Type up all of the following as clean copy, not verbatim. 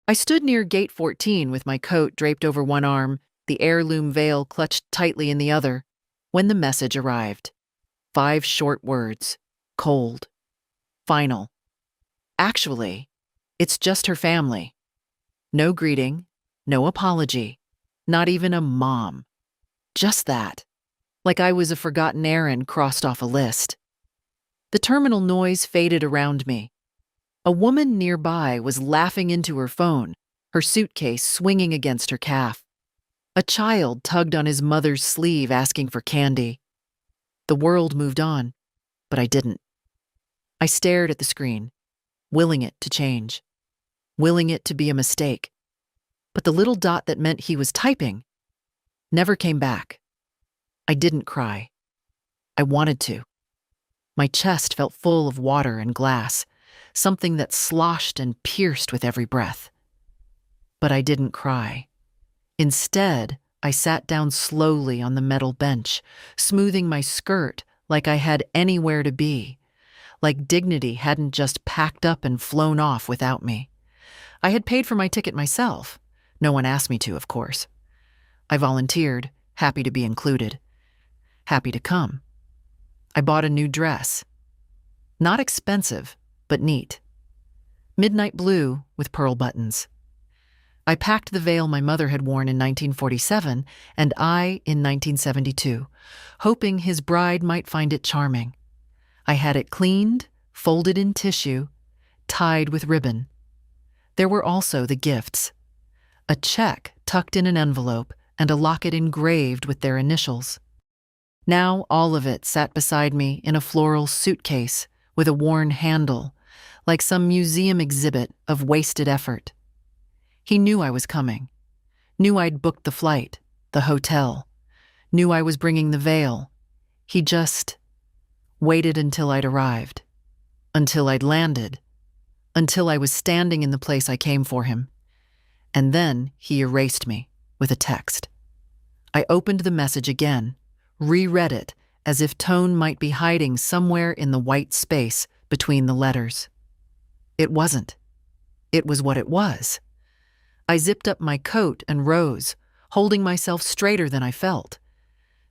I stood near gate 14 with my coat draped over one arm, the heirloom veil clutched tightly in the other, when the message arrived. 5 short words. Cold. Final. Actually, it's just her family. No greeting, no apology, not even a mom. Just that. Like I was a forgotten errand crossed off a list. The terminal noise faded around me. A woman nearby was laughing into her phone, her suitcase swinging against her calf. A child tugged on his mother's sleeve asking for candy. The world moved on, but I didn't. I stared at the screen, willing it to change, willing it to be a mistake. But the little dot that meant he was typing never came back. I didn't cry. I wanted to. My chest felt full of water and glass, something that sloshed and pierced with every breath. But I didn't cry. Instead, I sat down slowly on the metal bench, smoothing my skirt like I had anywhere to be, like dignity hadn't just packed up and flown off without me. I had paid for my ticket myself. No one asked me to, of course. I volunteered, happy to be included, happy to come. I bought a new dress. Not expensive, but neat. Midnight blue with pearl buttons. I packed the veil my mother had worn in 1947 and I in 1972, hoping his bride might find it charming. I had it cleaned, folded in tissue, tied with ribbon. There were also the gifts. A check tucked in an envelope and a locket engraved with their initials. Now all of it sat beside me in a floral suitcase with a worn handle, like some museum exhibit of wasted effort. He knew I was coming, knew I'd booked the flight, the hotel, knew I was bringing the veil. He just waited until I'd arrived, until I'd landed, until I was standing in the place I came for him. And then he erased me with a text. I opened the message again, reread it as if tone might be hiding somewhere in the white space between the letters. It wasn't. It was what it was. I zipped up my coat and rose, holding myself straighter than I felt.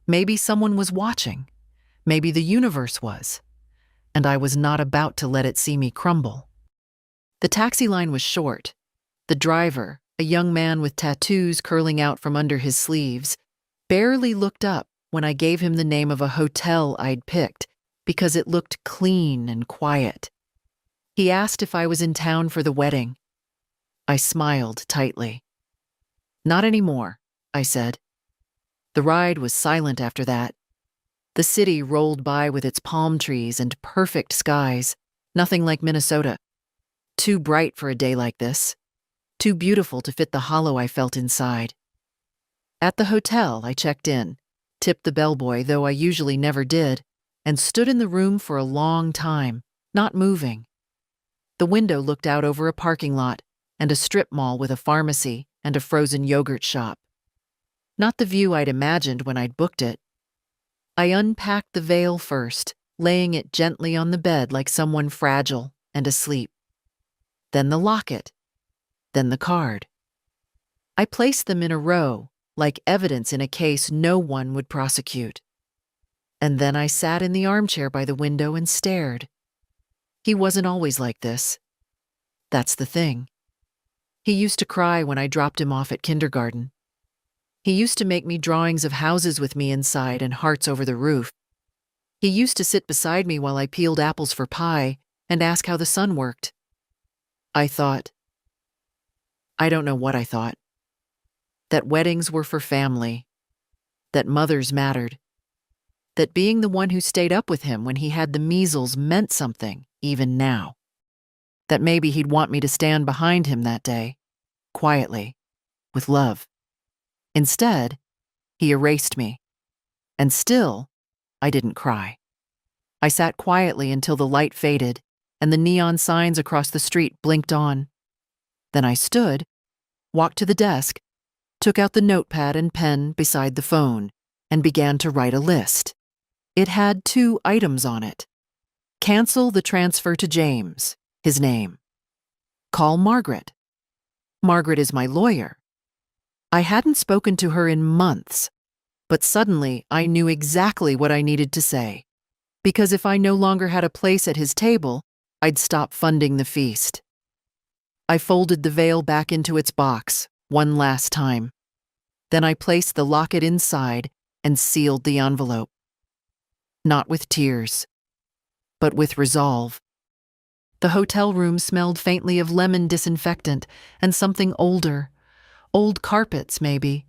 Maybe someone was watching. Maybe the universe was. And I was not about to let it see me crumble. The taxi line was short. The driver, a young man with tattoos curling out from under his sleeves, barely looked up when I gave him the name of a hotel I'd picked because it looked clean and quiet. He asked if I was in town for the wedding. I smiled tightly. Not anymore, I said. The ride was silent after that. The city rolled by with its palm trees and perfect skies, nothing like Minnesota. Too bright for a day like this. Too beautiful to fit the hollow I felt inside. At the hotel, I checked in, tipped the bellboy, though I usually never did, and stood in the room for a long time, not moving. The window looked out over a parking lot and a strip mall with a pharmacy and a frozen yogurt shop. Not the view I'd imagined when I'd booked it. I unpacked the veil first, laying it gently on the bed like someone fragile and asleep. Then the locket. Then the card. I placed them in a row, like evidence in a case no one would prosecute. And then I sat in the armchair by the window and stared. He wasn't always like this. That's the thing. He used to cry when I dropped him off at kindergarten. He used to make me drawings of houses with me inside and hearts over the roof. He used to sit beside me while I peeled apples for pie and ask how the sun worked. I thought. I don't know what I thought. That weddings were for family. That mothers mattered. That being the one who stayed up with him when he had the measles meant something, even now. That maybe he'd want me to stand behind him that day, quietly, with love. Instead, he erased me. And still, I didn't cry. I sat quietly until the light faded and the neon signs across the street blinked on. Then I stood, walked to the desk, took out the notepad and pen beside the phone, and began to write a list. It had 2 items on it. Cancel the transfer to James, his name. Call Margaret. Margaret is my lawyer. I hadn't spoken to her in months, but suddenly I knew exactly what I needed to say. Because if I no longer had a place at his table, I'd stop funding the feast. I folded the veil back into its box one last time. Then I placed the locket inside and sealed the envelope. Not with tears, but with resolve. The hotel room smelled faintly of lemon disinfectant and something older, old carpets maybe,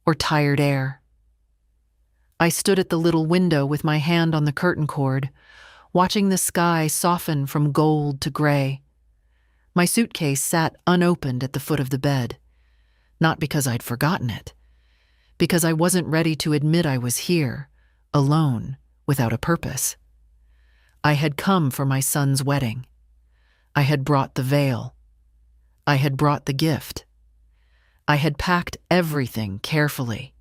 or tired air. I stood at the little window with my hand on the curtain cord, watching the sky soften from gold to gray. My suitcase sat unopened at the foot of the bed, not because I'd forgotten it, because I wasn't ready to admit I was here, alone, without a purpose. I had come for my son's wedding. I had brought the veil. I had brought the gift. I had packed everything carefully.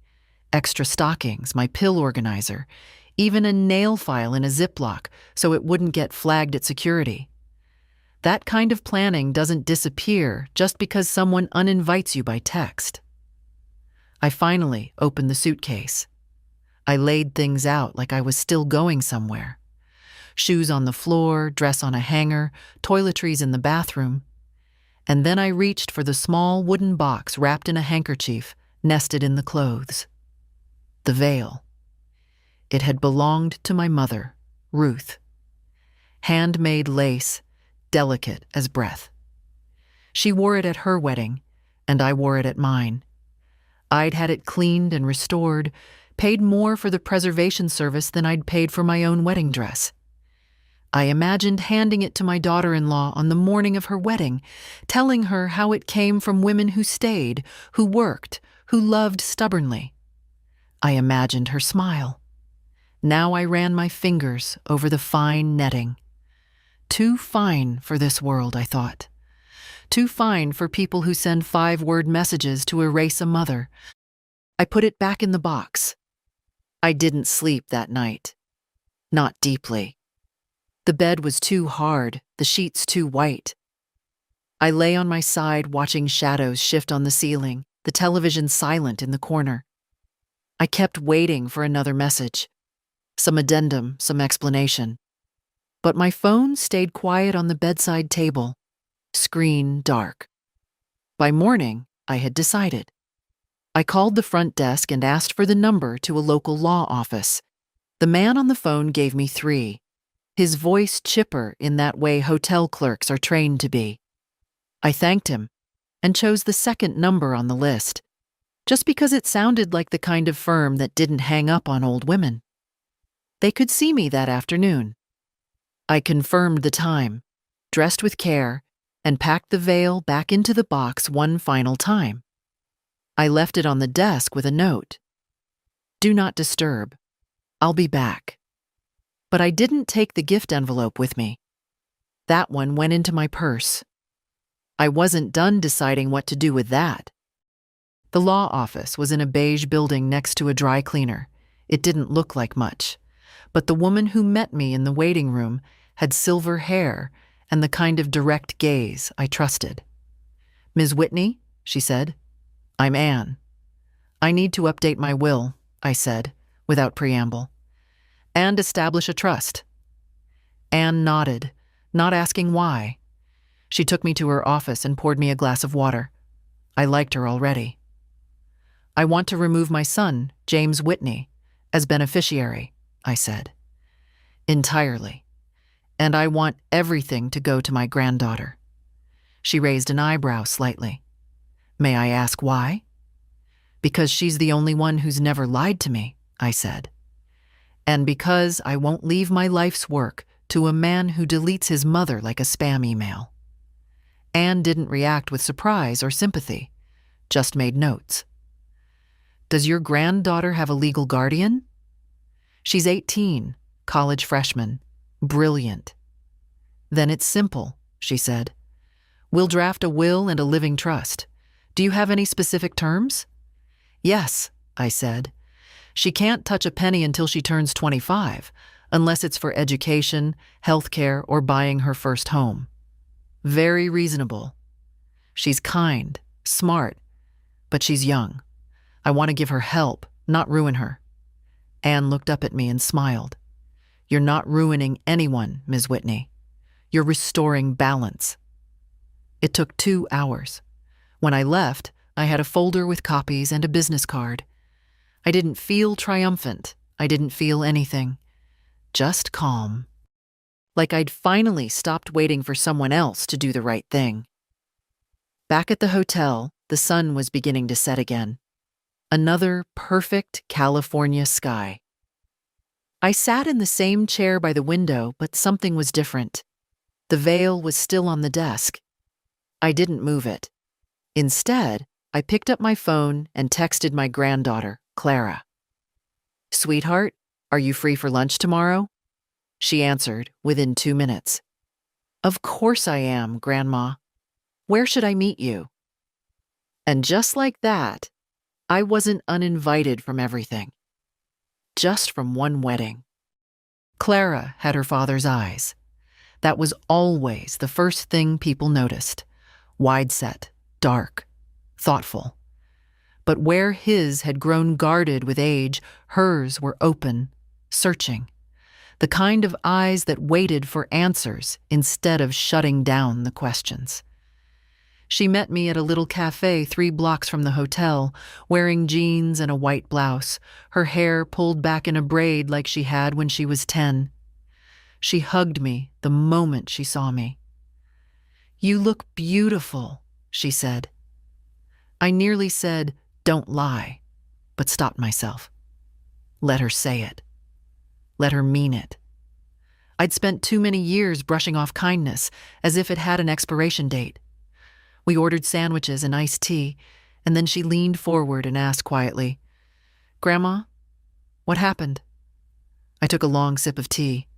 Extra stockings, my pill organizer, even a nail file in a Ziploc so it wouldn't get flagged at security. That kind of planning doesn't disappear just because someone uninvites you by text. I finally opened the suitcase. I laid things out like I was still going somewhere. Shoes on the floor, dress on a hanger, toiletries in the bathroom. And then I reached for the small wooden box wrapped in a handkerchief nested in the clothes. The veil. It had belonged to my mother, Ruth. Handmade lace, delicate as breath. She wore it at her wedding, and I wore it at mine. I'd had it cleaned and restored, paid more for the preservation service than I'd paid for my own wedding dress. I imagined handing it to my daughter-in-law on the morning of her wedding, telling her how it came from women who stayed, who worked, who loved stubbornly. I imagined her smile. Now I ran my fingers over the fine netting. Too fine for this world, I thought. Too fine for people who send 5-word messages to erase a mother. I put it back in the box. I didn't sleep that night. Not deeply. The bed was too hard, the sheets too white. I lay on my side watching shadows shift on the ceiling, the television silent in the corner. I kept waiting for another message. Some addendum, some explanation. But my phone stayed quiet on the bedside table, screen dark. By morning, I had decided. I called the front desk and asked for the number to a local law office. The man on the phone gave me 3, his voice chipper in that way hotel clerks are trained to be. I thanked him and chose the second number on the list, just because it sounded like the kind of firm that didn't hang up on old women. They could see me that afternoon. I confirmed the time, dressed with care, and packed the veil back into the box one final time. I left it on the desk with a note. Do not disturb. I'll be back. But I didn't take the gift envelope with me. That one went into my purse. I wasn't done deciding what to do with that. The law office was in a beige building next to a dry cleaner. It didn't look like much, but the woman who met me in the waiting room had silver hair and the kind of direct gaze I trusted. Ms. Whitney, she said. I'm Anne. I need to update my will, I said, without preamble, and establish a trust. Anne nodded, not asking why. She took me to her office and poured me a glass of water. I liked her already. I want to remove my son, James Whitney, as beneficiary, I said. Entirely. And I want everything to go to my granddaughter. She raised an eyebrow slightly. May I ask why? Because she's the only one who's never lied to me, I said. And because I won't leave my life's work to a man who deletes his mother like a spam email. Anne didn't react with surprise or sympathy, just made notes. Does your granddaughter have a legal guardian? She's 18, college freshman, brilliant. Then it's simple, she said. We'll draft a will and a living trust. Do you have any specific terms? Yes, I said. She can't touch a penny until she turns 25, unless it's for education, healthcare, or buying her first home. Very reasonable. She's kind, Smart, but she's young. I want to give her help, not ruin her. Anne looked up at me and smiled. You're not ruining anyone, Ms. Whitney. You're restoring balance. It took 2 hours. When I left, I had a folder with copies and a business card. I didn't feel triumphant. I didn't feel anything. Just calm. Like I'd finally stopped waiting for someone else to do the right thing. Back at the hotel, the sun was beginning to set again. Another perfect California sky. I sat in the same chair by the window, but something was different. The veil was still on the desk. I didn't move it. Instead, I picked up my phone and texted my granddaughter, Clara. Sweetheart, are you free for lunch tomorrow? She answered within 2 minutes. Of course I am, Grandma. Where should I meet you? And just like that, I wasn't uninvited from everything. Just from one wedding. Clara had her father's eyes. That was always the first thing people noticed. Wide-set, dark, thoughtful. But where his had grown guarded with age, hers were open, searching. The kind of eyes that waited for answers instead of shutting down the questions. She met me at a little cafe 3 blocks from the hotel, wearing jeans and a white blouse, her hair pulled back in a braid like she had when she was 10. She hugged me the moment she saw me. You look beautiful, she said. I nearly said, don't lie, but stopped myself. Let her say it. Let her mean it. I'd spent too many years brushing off kindness, as if it had an expiration date. We ordered sandwiches and iced tea, and then she leaned forward and asked quietly, Grandma, what happened? I took a long sip of tea.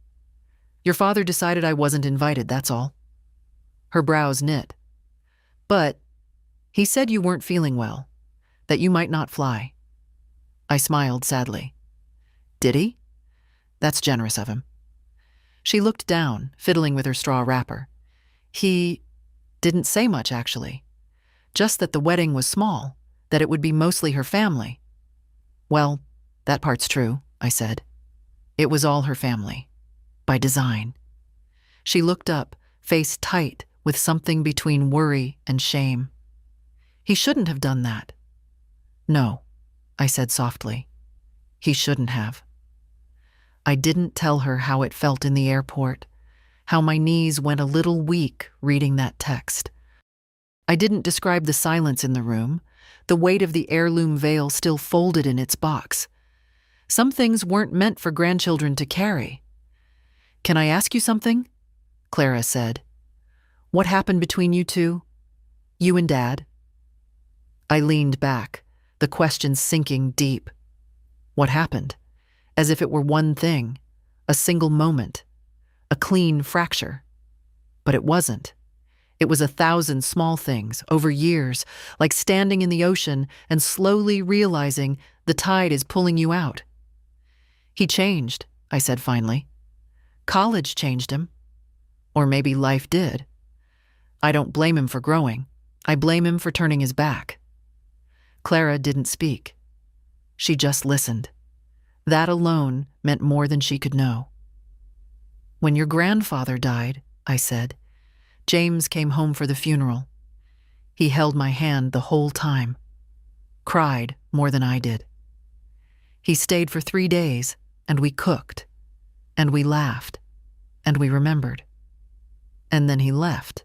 Your father decided I wasn't invited, that's all. Her brows knit. But he said you weren't feeling well, that you might not fly. I smiled sadly. Did he? That's generous of him. She looked down, fiddling with her straw wrapper. He didn't say much, actually. Just that the wedding was small, that it would be mostly her family. Well, that part's true, I said. It was all her family. By design. She looked up, face tight, with something between worry and shame. He shouldn't have done that. No, I said softly. He shouldn't have. I didn't tell her how it felt in the airport, how my knees went a little weak reading that text. I didn't describe the silence in the room, the weight of the heirloom veil still folded in its box. Some things weren't meant for grandchildren to carry. Can I ask you something? Clara said. What happened between you two? You and Dad? I leaned back, the question sinking deep. What happened? As if it were one thing, a single moment, a clean fracture. But it wasn't. It was 1,000 small things, over years, like standing in the ocean and slowly realizing the tide is pulling you out. He changed, I said finally. College changed him. Or maybe life did. I don't blame him for growing. I blame him for turning his back. Clara didn't speak. She just listened. That alone meant more than she could know. When your grandfather died, I said, James came home for the funeral. He held my hand the whole time. Cried more than I did. He stayed for 3 days, and we cooked, and we laughed, and we remembered. And then he left.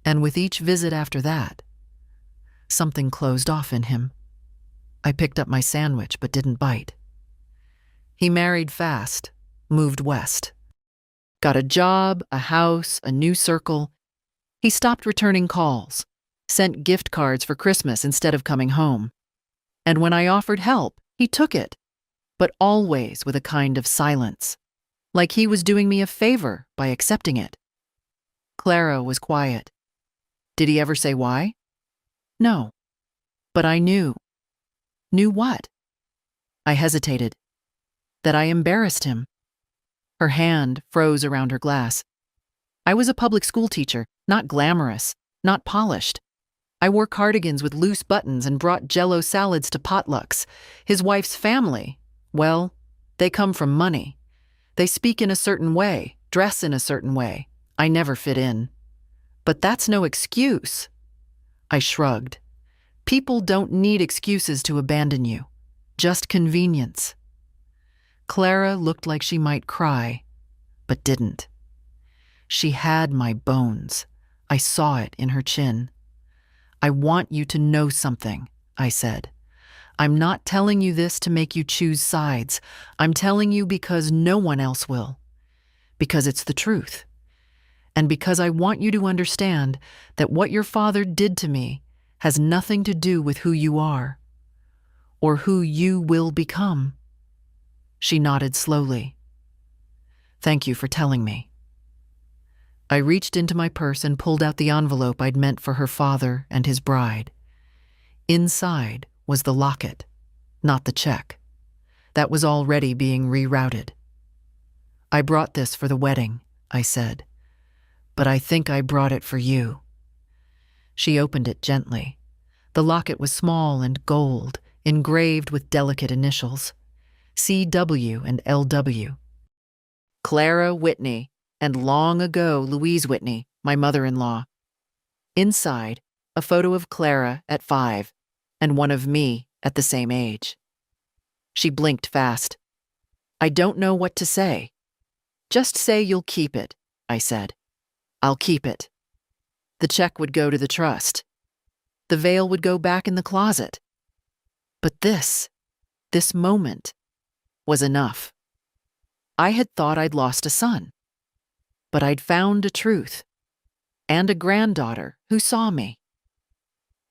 And with each visit after that, something closed off in him. I picked up my sandwich but didn't bite. He married fast, moved west. Got a job, a house, a new circle. He stopped returning calls, sent gift cards for Christmas instead of coming home. And when I offered help, he took it, but always with a kind of silence, like he was doing me a favor by accepting it. Clara was quiet. Did he ever say why? No. But I knew. Knew what? I hesitated. That I embarrassed him. Her hand froze around her glass. I was a public school teacher, not glamorous, not polished. I wore cardigans with loose buttons and brought Jell-O salads to potlucks. His wife's family, well, they come from money. They speak in a certain way, dress in a certain way. I never fit in. But that's no excuse. I shrugged. People don't need excuses to abandon you. Just convenience. Clara looked like she might cry, but didn't. She had my bones. I saw it in her chin. I want you to know something, I said. I'm not telling you this to make you choose sides. I'm telling you because no one else will. Because it's the truth. And because I want you to understand that what your father did to me has nothing to do with who you are or who you will become. She nodded slowly. Thank you for telling me. I reached into my purse and pulled out the envelope I'd meant for her father and his bride. Inside was the locket, not the check. That was already being rerouted. I brought this for the wedding, I said, but I think I brought it for you. She opened it gently. The locket was small and gold, engraved with delicate initials, C.W. and L.W. Clara Whitney, and long ago Louise Whitney, my mother-in-law. Inside, a photo of Clara at 5 and one of me at the same age. She blinked fast. I don't know what to say. Just say you'll keep it, I said. I'll keep it. The check would go to the trust. The veil would go back in the closet. But this moment, was enough. I had thought I'd lost a son. But I'd found a truth, and a granddaughter who saw me.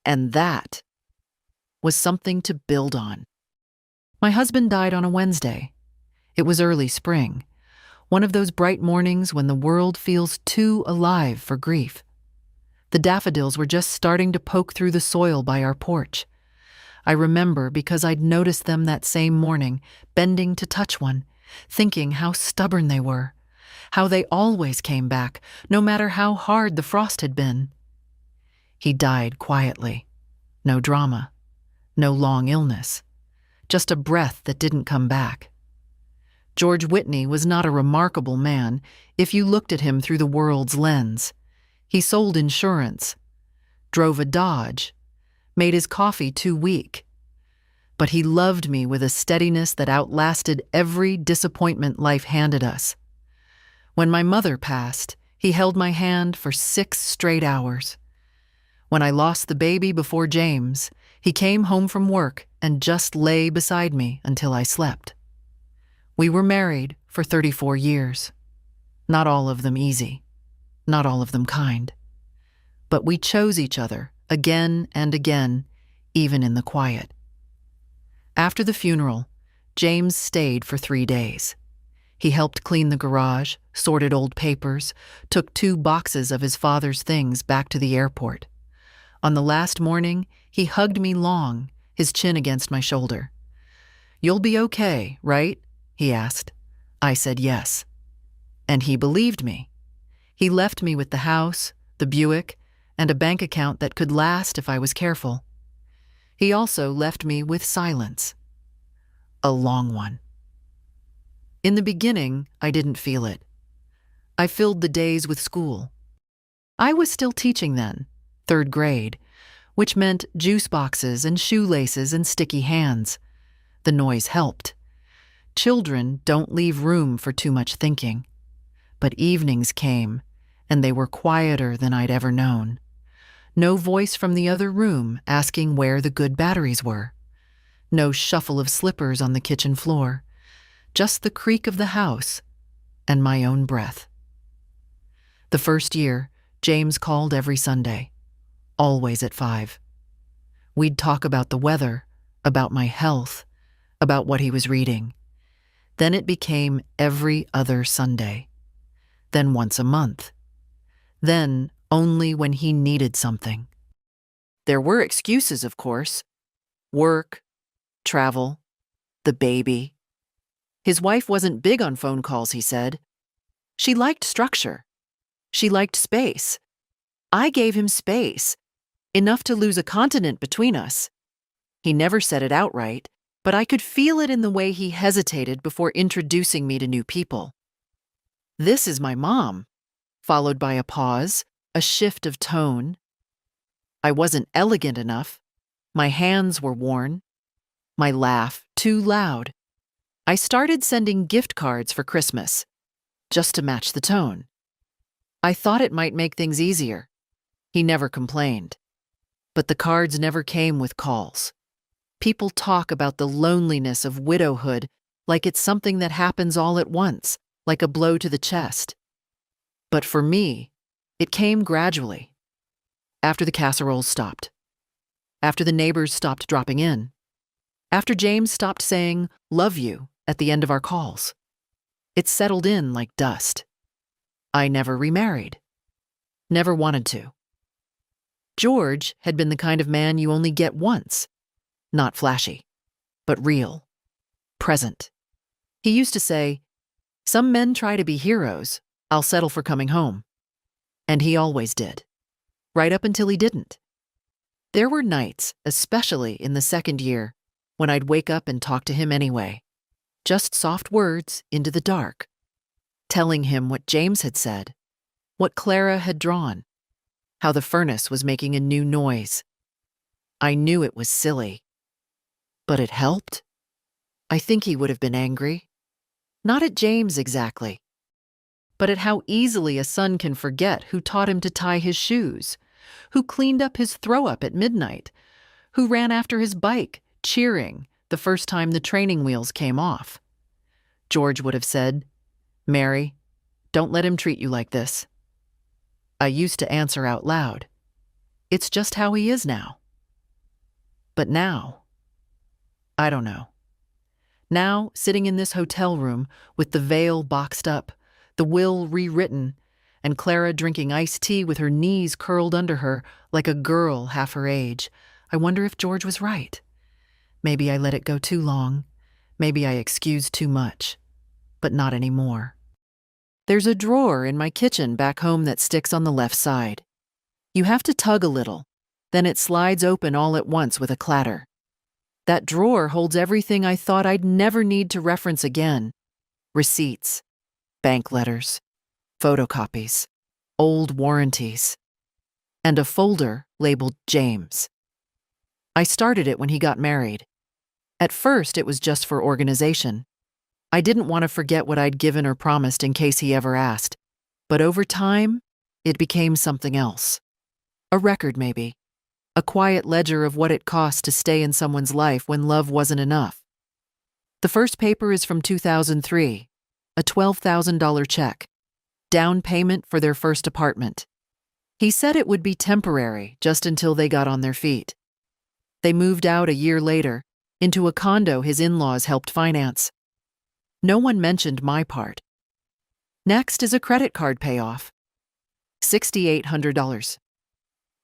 And that was something to build on. My husband died on a Wednesday. It was early spring, one of those bright mornings when the world feels too alive for grief. The daffodils were just starting to poke through the soil by our porch. I remember because I'd noticed them that same morning, bending to touch one, thinking how stubborn they were. How they always came back, no matter how hard the frost had been. He died quietly. No drama. No long illness. Just a breath that didn't come back. George Whitney was not a remarkable man if you looked at him through the world's lens. He sold insurance, drove a Dodge, made his coffee too weak. But he loved me with a steadiness that outlasted every disappointment life handed us. When my mother passed, he held my hand for 6 straight hours. When I lost the baby before James, he came home from work and just lay beside me until I slept. We were married for 34 years. Not all of them easy, not all of them kind. But we chose each other again and again, even in the quiet. After the funeral, James stayed for 3 days. He helped clean the garage, sorted old papers, took 2 boxes of his father's things back to the airport. On the last morning, he hugged me long, his chin against my shoulder. "You'll be okay, right?" he asked. I said yes. And he believed me. He left me with the house, the Buick, and a bank account that could last if I was careful. He also left me with silence. A long one. In the beginning, I didn't feel it. I filled the days with school. I was still teaching then, 3rd grade, which meant juice boxes and shoelaces and sticky hands. The noise helped. Children don't leave room for too much thinking. But evenings came, and they were quieter than I'd ever known. No voice from the other room asking where the good batteries were. No shuffle of slippers on the kitchen floor. Just the creak of the house and my own breath. The first year, James called every Sunday, always at 5. We'd talk about the weather, about my health, about what he was reading. Then it became every other Sunday. Then once a month. Then only when he needed something. There were excuses, of course. Work, travel, the baby. His wife wasn't big on phone calls, he said. She liked structure. She liked space. I gave him space. enough to lose a continent between us. He never said it outright, but I could feel it in the way he hesitated before introducing me to new people. "This is my mom," followed by a pause, a shift of tone. I wasn't elegant enough. My hands were worn. My laugh too loud. I started sending gift cards for Christmas, just to match the tone. I thought it might make things easier. He never complained. But the cards never came with calls. People talk about the loneliness of widowhood like it's something that happens all at once, like a blow to the chest. But for me, it came gradually. After the casseroles stopped. After the neighbors stopped dropping in. After James stopped saying, "Love you," at the end of our calls. It settled in like dust. I never remarried. Never wanted to. George had been the kind of man you only get once. Not flashy, but real. Present. He used to say, "Some men try to be heroes. I'll settle for coming home." And he always did. Right up until he didn't. There were nights, especially in the second year, when I'd wake up and talk to him anyway. Just soft words into the dark. Telling him what James had said, what Clara had drawn, how the furnace was making a new noise. I knew it was silly. But it helped. I think he would have been angry. Not at James exactly, but at how easily a son can forget who taught him to tie his shoes, who cleaned up his throw-up at midnight, who ran after his bike, cheering the first time the training wheels came off. George would have said, "Mary, don't let him treat you like this." I used to answer out loud, "It's just how he is now." But now, I don't know. Now, sitting in this hotel room with the veil boxed up, the will rewritten, and Clara drinking iced tea with her knees curled under her like a girl half her age, I wonder if George was right. Maybe I let it go too long. Maybe I excused too much. But not anymore. There's a drawer in my kitchen back home that sticks on the left side. You have to tug a little, then it slides open all at once with a clatter. That drawer holds everything I thought I'd never need to reference again. Receipts, bank letters, photocopies, old warranties, and a folder labeled James. I started it when he got married. At first, it was just for organization. I didn't want to forget what I'd given or promised in case he ever asked. But over time, it became something else. A record, maybe. A quiet ledger of what it cost to stay in someone's life when love wasn't enough. The first paper is from 2003, a $12,000 check, down payment for their first apartment. He said it would be temporary, just until they got on their feet. They moved out a year later, into a condo his in-laws helped finance. No one mentioned my part. Next is a credit card payoff. $6,800.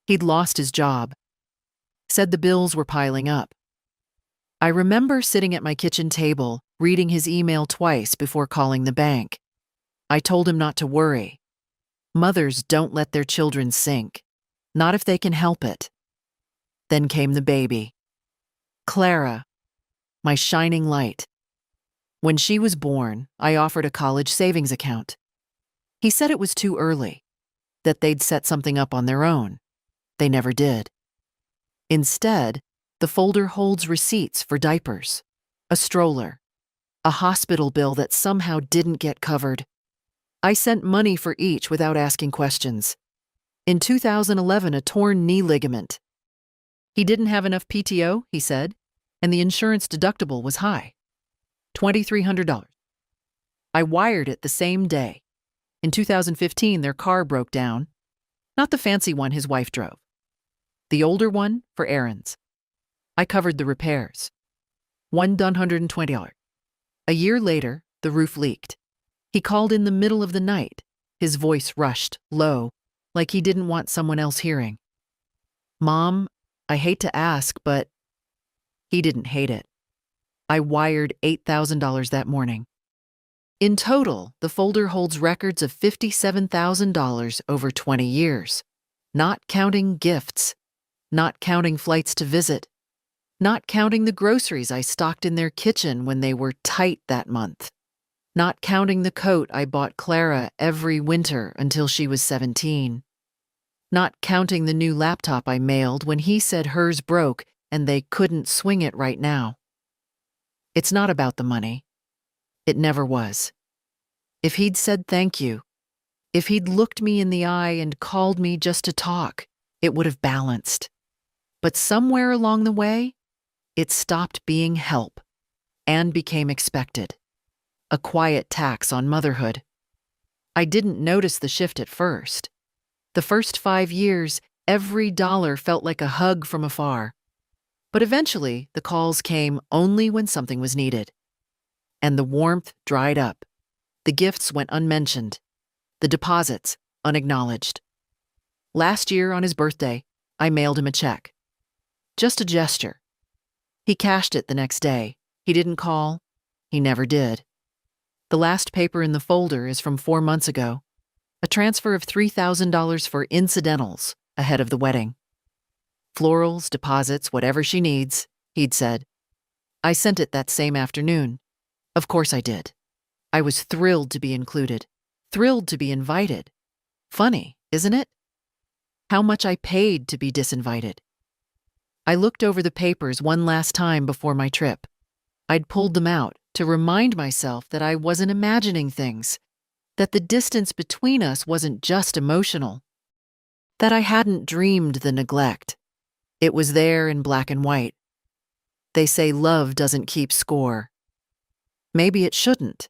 He'd lost his job. Said the bills were piling up. I remember sitting at my kitchen table, reading his email twice before calling the bank. I told him not to worry. Mothers don't let their children sink, not if they can help it. Then came the baby. Clara, my shining light. When she was born, I offered a college savings account. He said it was too early, that they'd set something up on their own. They never did. Instead, the folder holds receipts for diapers, a stroller, a hospital bill that somehow didn't get covered. I sent money for each without asking questions. In 2011, a torn knee ligament. He didn't have enough PTO, he said, and the insurance deductible was high. $2,300. I wired it the same day. In 2015, their car broke down. Not the fancy one his wife drove. The older one for errands. I covered the repairs. $120. A year later, the roof leaked. He called in the middle of the night. His voice rushed, low, like he didn't want someone else hearing. "Mom, I hate to ask, but..." He didn't hate it. I wired $8,000 that morning. In total, the folder holds records of $57,000 over 20 years, not counting gifts, not counting flights to visit, not counting the groceries I stocked in their kitchen when they were tight that month, not counting the coat I bought Clara every winter until she was 17, not counting the new laptop I mailed when he said hers broke and they couldn't swing it right now. It's not about the money. It never was. If he'd said thank you, if he'd looked me in the eye and called me just to talk, it would have balanced. But somewhere along the way, it stopped being help and became expected. A quiet tax on motherhood. I didn't notice the shift at first. The first 5 years, every dollar felt like a hug from afar. But eventually, the calls came only when something was needed. And the warmth dried up. The gifts went unmentioned. The deposits unacknowledged. Last year on his birthday, I mailed him a check. Just a gesture. He cashed it the next day. He didn't call. He never did. The last paper in the folder is from 4 months ago. A transfer of $3,000 for incidentals ahead of the wedding. Florals, deposits, whatever she needs, he'd said. I sent it that same afternoon. Of course I did. I was thrilled to be included. Thrilled to be invited. Funny, isn't it? How much I paid to be disinvited. I looked over the papers one last time before my trip. I'd pulled them out to remind myself that I wasn't imagining things, that the distance between us wasn't just emotional, that I hadn't dreamed the neglect. It was there in black and white. They say love doesn't keep score. Maybe it shouldn't.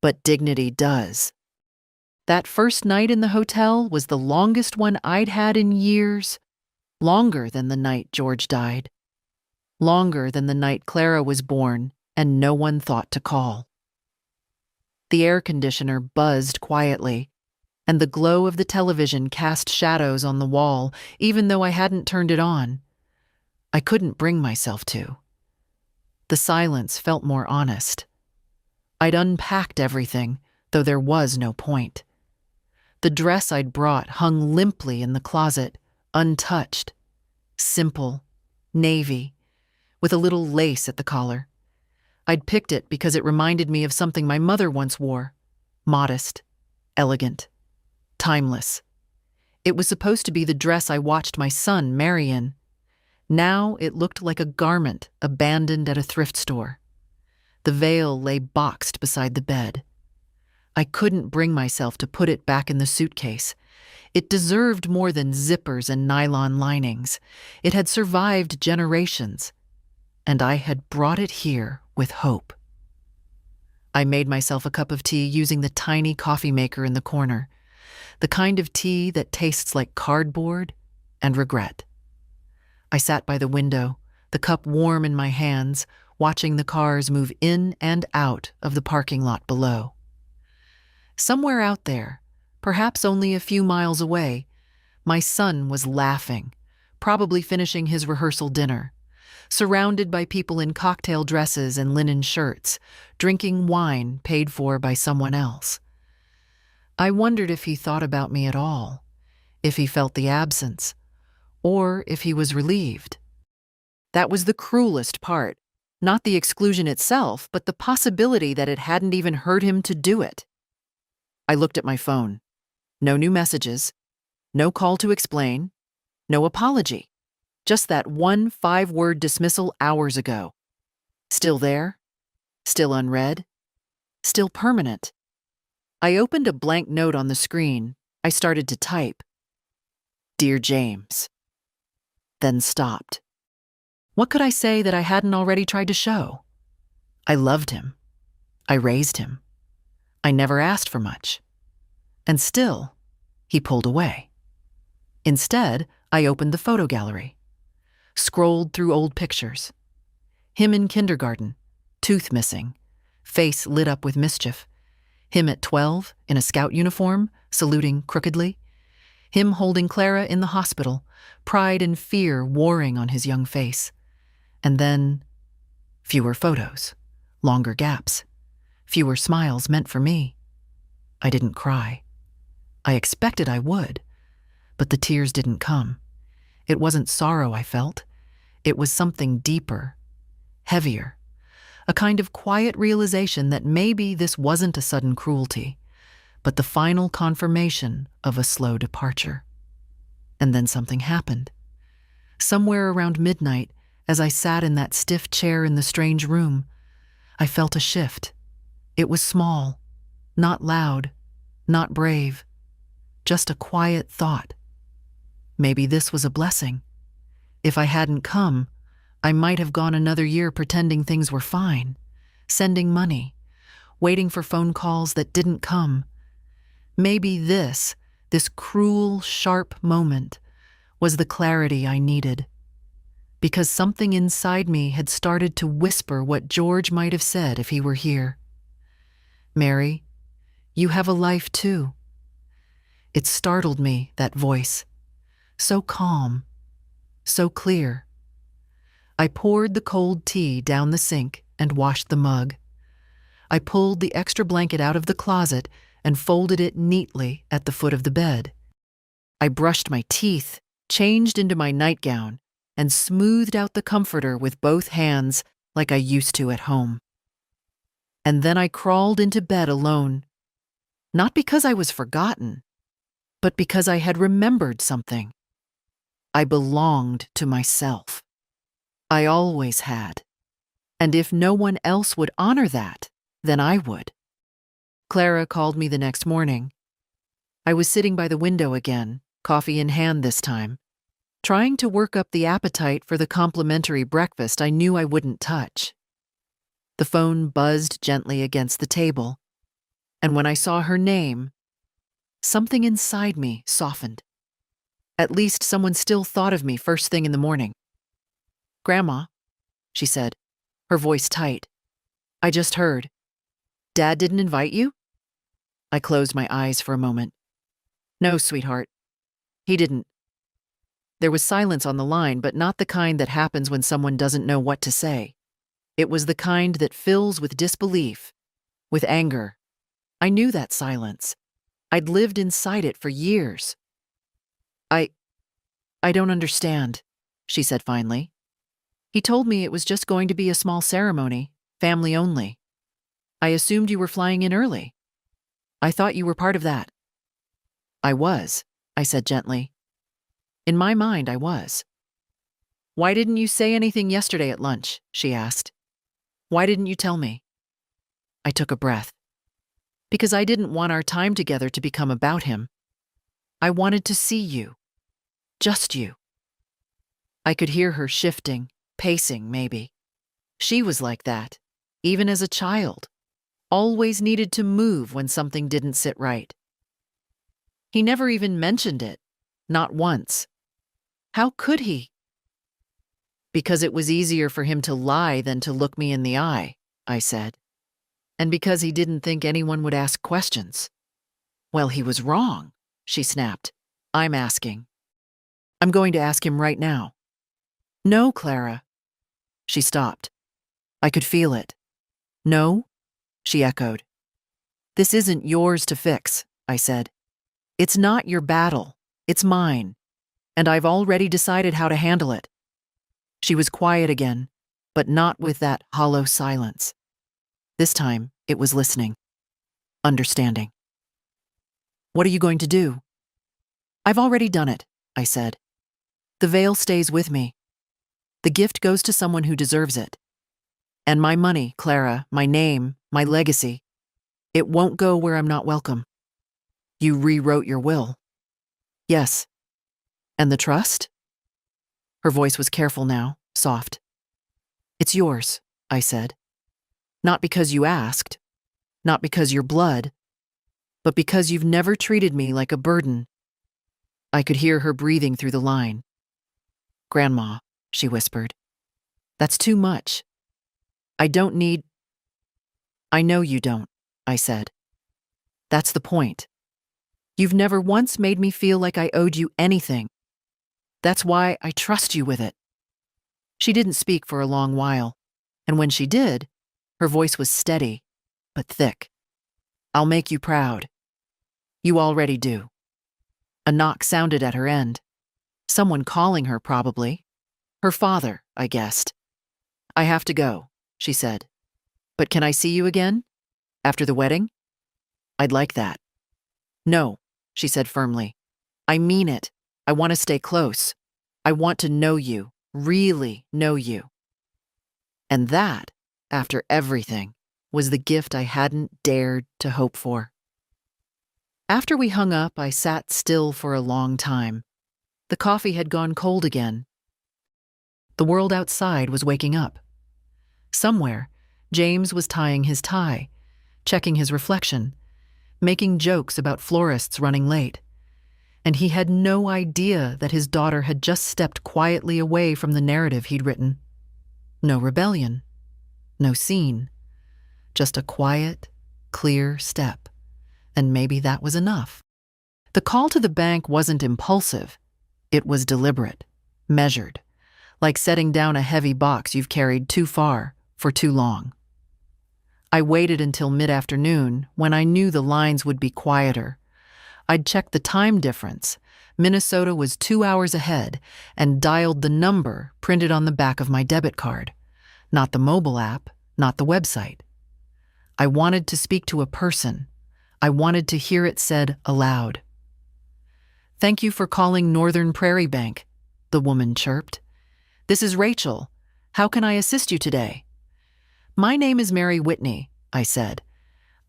But dignity does. That first night in the hotel was the longest one I'd had in years, longer than the night George died, longer than the night Clara was born and no one thought to call. The air conditioner buzzed quietly, and the glow of the television cast shadows on the wall, even though I hadn't turned it on. I couldn't bring myself to. The silence felt more honest. I'd unpacked everything, though there was no point. The dress I'd brought hung limply in the closet, untouched. Simple, navy, with a little lace at the collar. I'd picked it because it reminded me of something my mother once wore. Modest, elegant, timeless. It was supposed to be the dress I watched my son marry in. Now it looked like a garment abandoned at a thrift store. The veil lay boxed beside the bed. I couldn't bring myself to put it back in the suitcase. It deserved more than zippers and nylon linings. It had survived generations, and I had brought it here with hope. I made myself a cup of tea using the tiny coffee maker in the corner, the kind of tea that tastes like cardboard and regret. I sat by the window, the cup warm in my hands, watching the cars move in and out of the parking lot below. Somewhere out there, perhaps only a few miles away, my son was laughing, probably finishing his rehearsal dinner, surrounded by people in cocktail dresses and linen shirts, drinking wine paid for by someone else. I wondered if he thought about me at all, if he felt the absence, or if he was relieved. That was the cruelest part, not the exclusion itself, but the possibility that it hadn't even hurt him to do it. I looked at my phone. No new messages, no call to explain, no apology. Just that one 5-word dismissal hours ago. Still there, still unread, still permanent. I opened a blank note on the screen. I started to type. Dear James. Then stopped. What could I say that I hadn't already tried to show? I loved him. I raised him. I never asked for much. And still, he pulled away. Instead, I opened the photo gallery. Scrolled through old pictures. Him in kindergarten, tooth missing, face lit up with mischief. Him at 12, in a scout uniform, saluting crookedly. Him holding Clara in the hospital, pride and fear warring on his young face. And then, fewer photos, longer gaps, fewer smiles meant for me. I didn't cry. I expected I would, but the tears didn't come. It wasn't sorrow I felt. It was something deeper, heavier, a kind of quiet realization that maybe this wasn't a sudden cruelty, but the final confirmation of a slow departure. And then something happened. Somewhere around midnight, as I sat in that stiff chair in the strange room, I felt a shift. It was small, not loud, not brave, just a quiet thought. Maybe this was a blessing. If I hadn't come, I might have gone another year pretending things were fine, sending money, waiting for phone calls that didn't come. Maybe this cruel, sharp moment was the clarity I needed. Because something inside me had started to whisper what George might have said if he were here. Mary, you have a life too. It startled me, that voice. So calm, so clear. I poured the cold tea down the sink and washed the mug. I pulled the extra blanket out of the closet and folded it neatly at the foot of the bed. I brushed my teeth, changed into my nightgown, and smoothed out the comforter with both hands like I used to at home. And then I crawled into bed alone, not because I was forgotten, but because I had remembered something. I belonged to myself. I always had. And if no one else would honor that, then I would. Clara called me the next morning. I was sitting by the window again, coffee in hand this time, trying to work up the appetite for the complimentary breakfast I knew I wouldn't touch. The phone buzzed gently against the table, and when I saw her name, something inside me softened. At least someone still thought of me first thing in the morning. "Grandma," she said, her voice tight. "I just heard. Dad didn't invite you?" I closed my eyes for a moment. "No, sweetheart. He didn't." There was silence on the line, but not the kind that happens when someone doesn't know what to say. It was the kind that fills with disbelief, with anger. I knew that silence. I'd lived inside it for years. I don't understand," she said finally. "He told me it was just going to be a small ceremony, family only. I assumed you were flying in early. I thought you were part of that." "I was," I said gently. "In my mind, I was." "Why didn't you say anything yesterday at lunch?" she asked. "Why didn't you tell me?" I took a breath. Because I didn't want our time together to become about him. I wanted to see you. Just you. I could hear her shifting, pacing maybe. She was like that, even as a child. Always needed to move when something didn't sit right. He never even mentioned it, not once. How could he? "Because it was easier for him to lie than to look me in the eye," I said. "And because he didn't think anyone would ask questions." "Well, he was wrong," she snapped. "I'm asking. I'm going to ask him right now." "No, Clara." She stopped. I could feel it. "No?" she echoed. "This isn't yours to fix," I said. "It's not your battle. It's mine. And I've already decided how to handle it." She was quiet again, but not with that hollow silence. This time, it was listening. Understanding. "What are you going to do?" "I've already done it," I said. "The veil stays with me. The gift goes to someone who deserves it. And my money, Clara, my name, my legacy, it won't go where I'm not welcome." "You rewrote your will." "Yes." "And the trust?" Her voice was careful now, soft. "It's yours," I said. "Not because you asked, not because you're blood, but because you've never treated me like a burden." I could hear her breathing through the line. "Grandma," she whispered. "That's too much. I don't need—" "I know you don't," I said. "That's the point. You've never once made me feel like I owed you anything. That's why I trust you with it." She didn't speak for a long while, and when she did, her voice was steady, but thick. "I'll make you proud. You already do." A knock sounded at her end. Someone calling her, probably. Her father, I guessed. "I have to go," she said. "But can I see you again? After the wedding?" "I'd like that." "No," she said firmly. "I mean it. I want to stay close. I want to know you, really know you." And that, after everything, was the gift I hadn't dared to hope for. After we hung up, I sat still for a long time. The coffee had gone cold again. The world outside was waking up. Somewhere, James was tying his tie, checking his reflection, making jokes about florists running late. And he had no idea that his daughter had just stepped quietly away from the narrative he'd written. No rebellion, no scene, just a quiet, clear step. And maybe that was enough. The call to the bank wasn't impulsive. It was deliberate, measured, like setting down a heavy box you've carried too far for too long. I waited until mid-afternoon when I knew the lines would be quieter. I'd checked the time difference. Minnesota was 2 hours ahead, and dialed the number printed on the back of my debit card. Not the mobile app, not the website. I wanted to speak to a person. I wanted to hear it said aloud. "Thank you for calling Northern Prairie Bank," the woman chirped. "This is Rachel. How can I assist you today?" "My name is Mary Whitney," I said.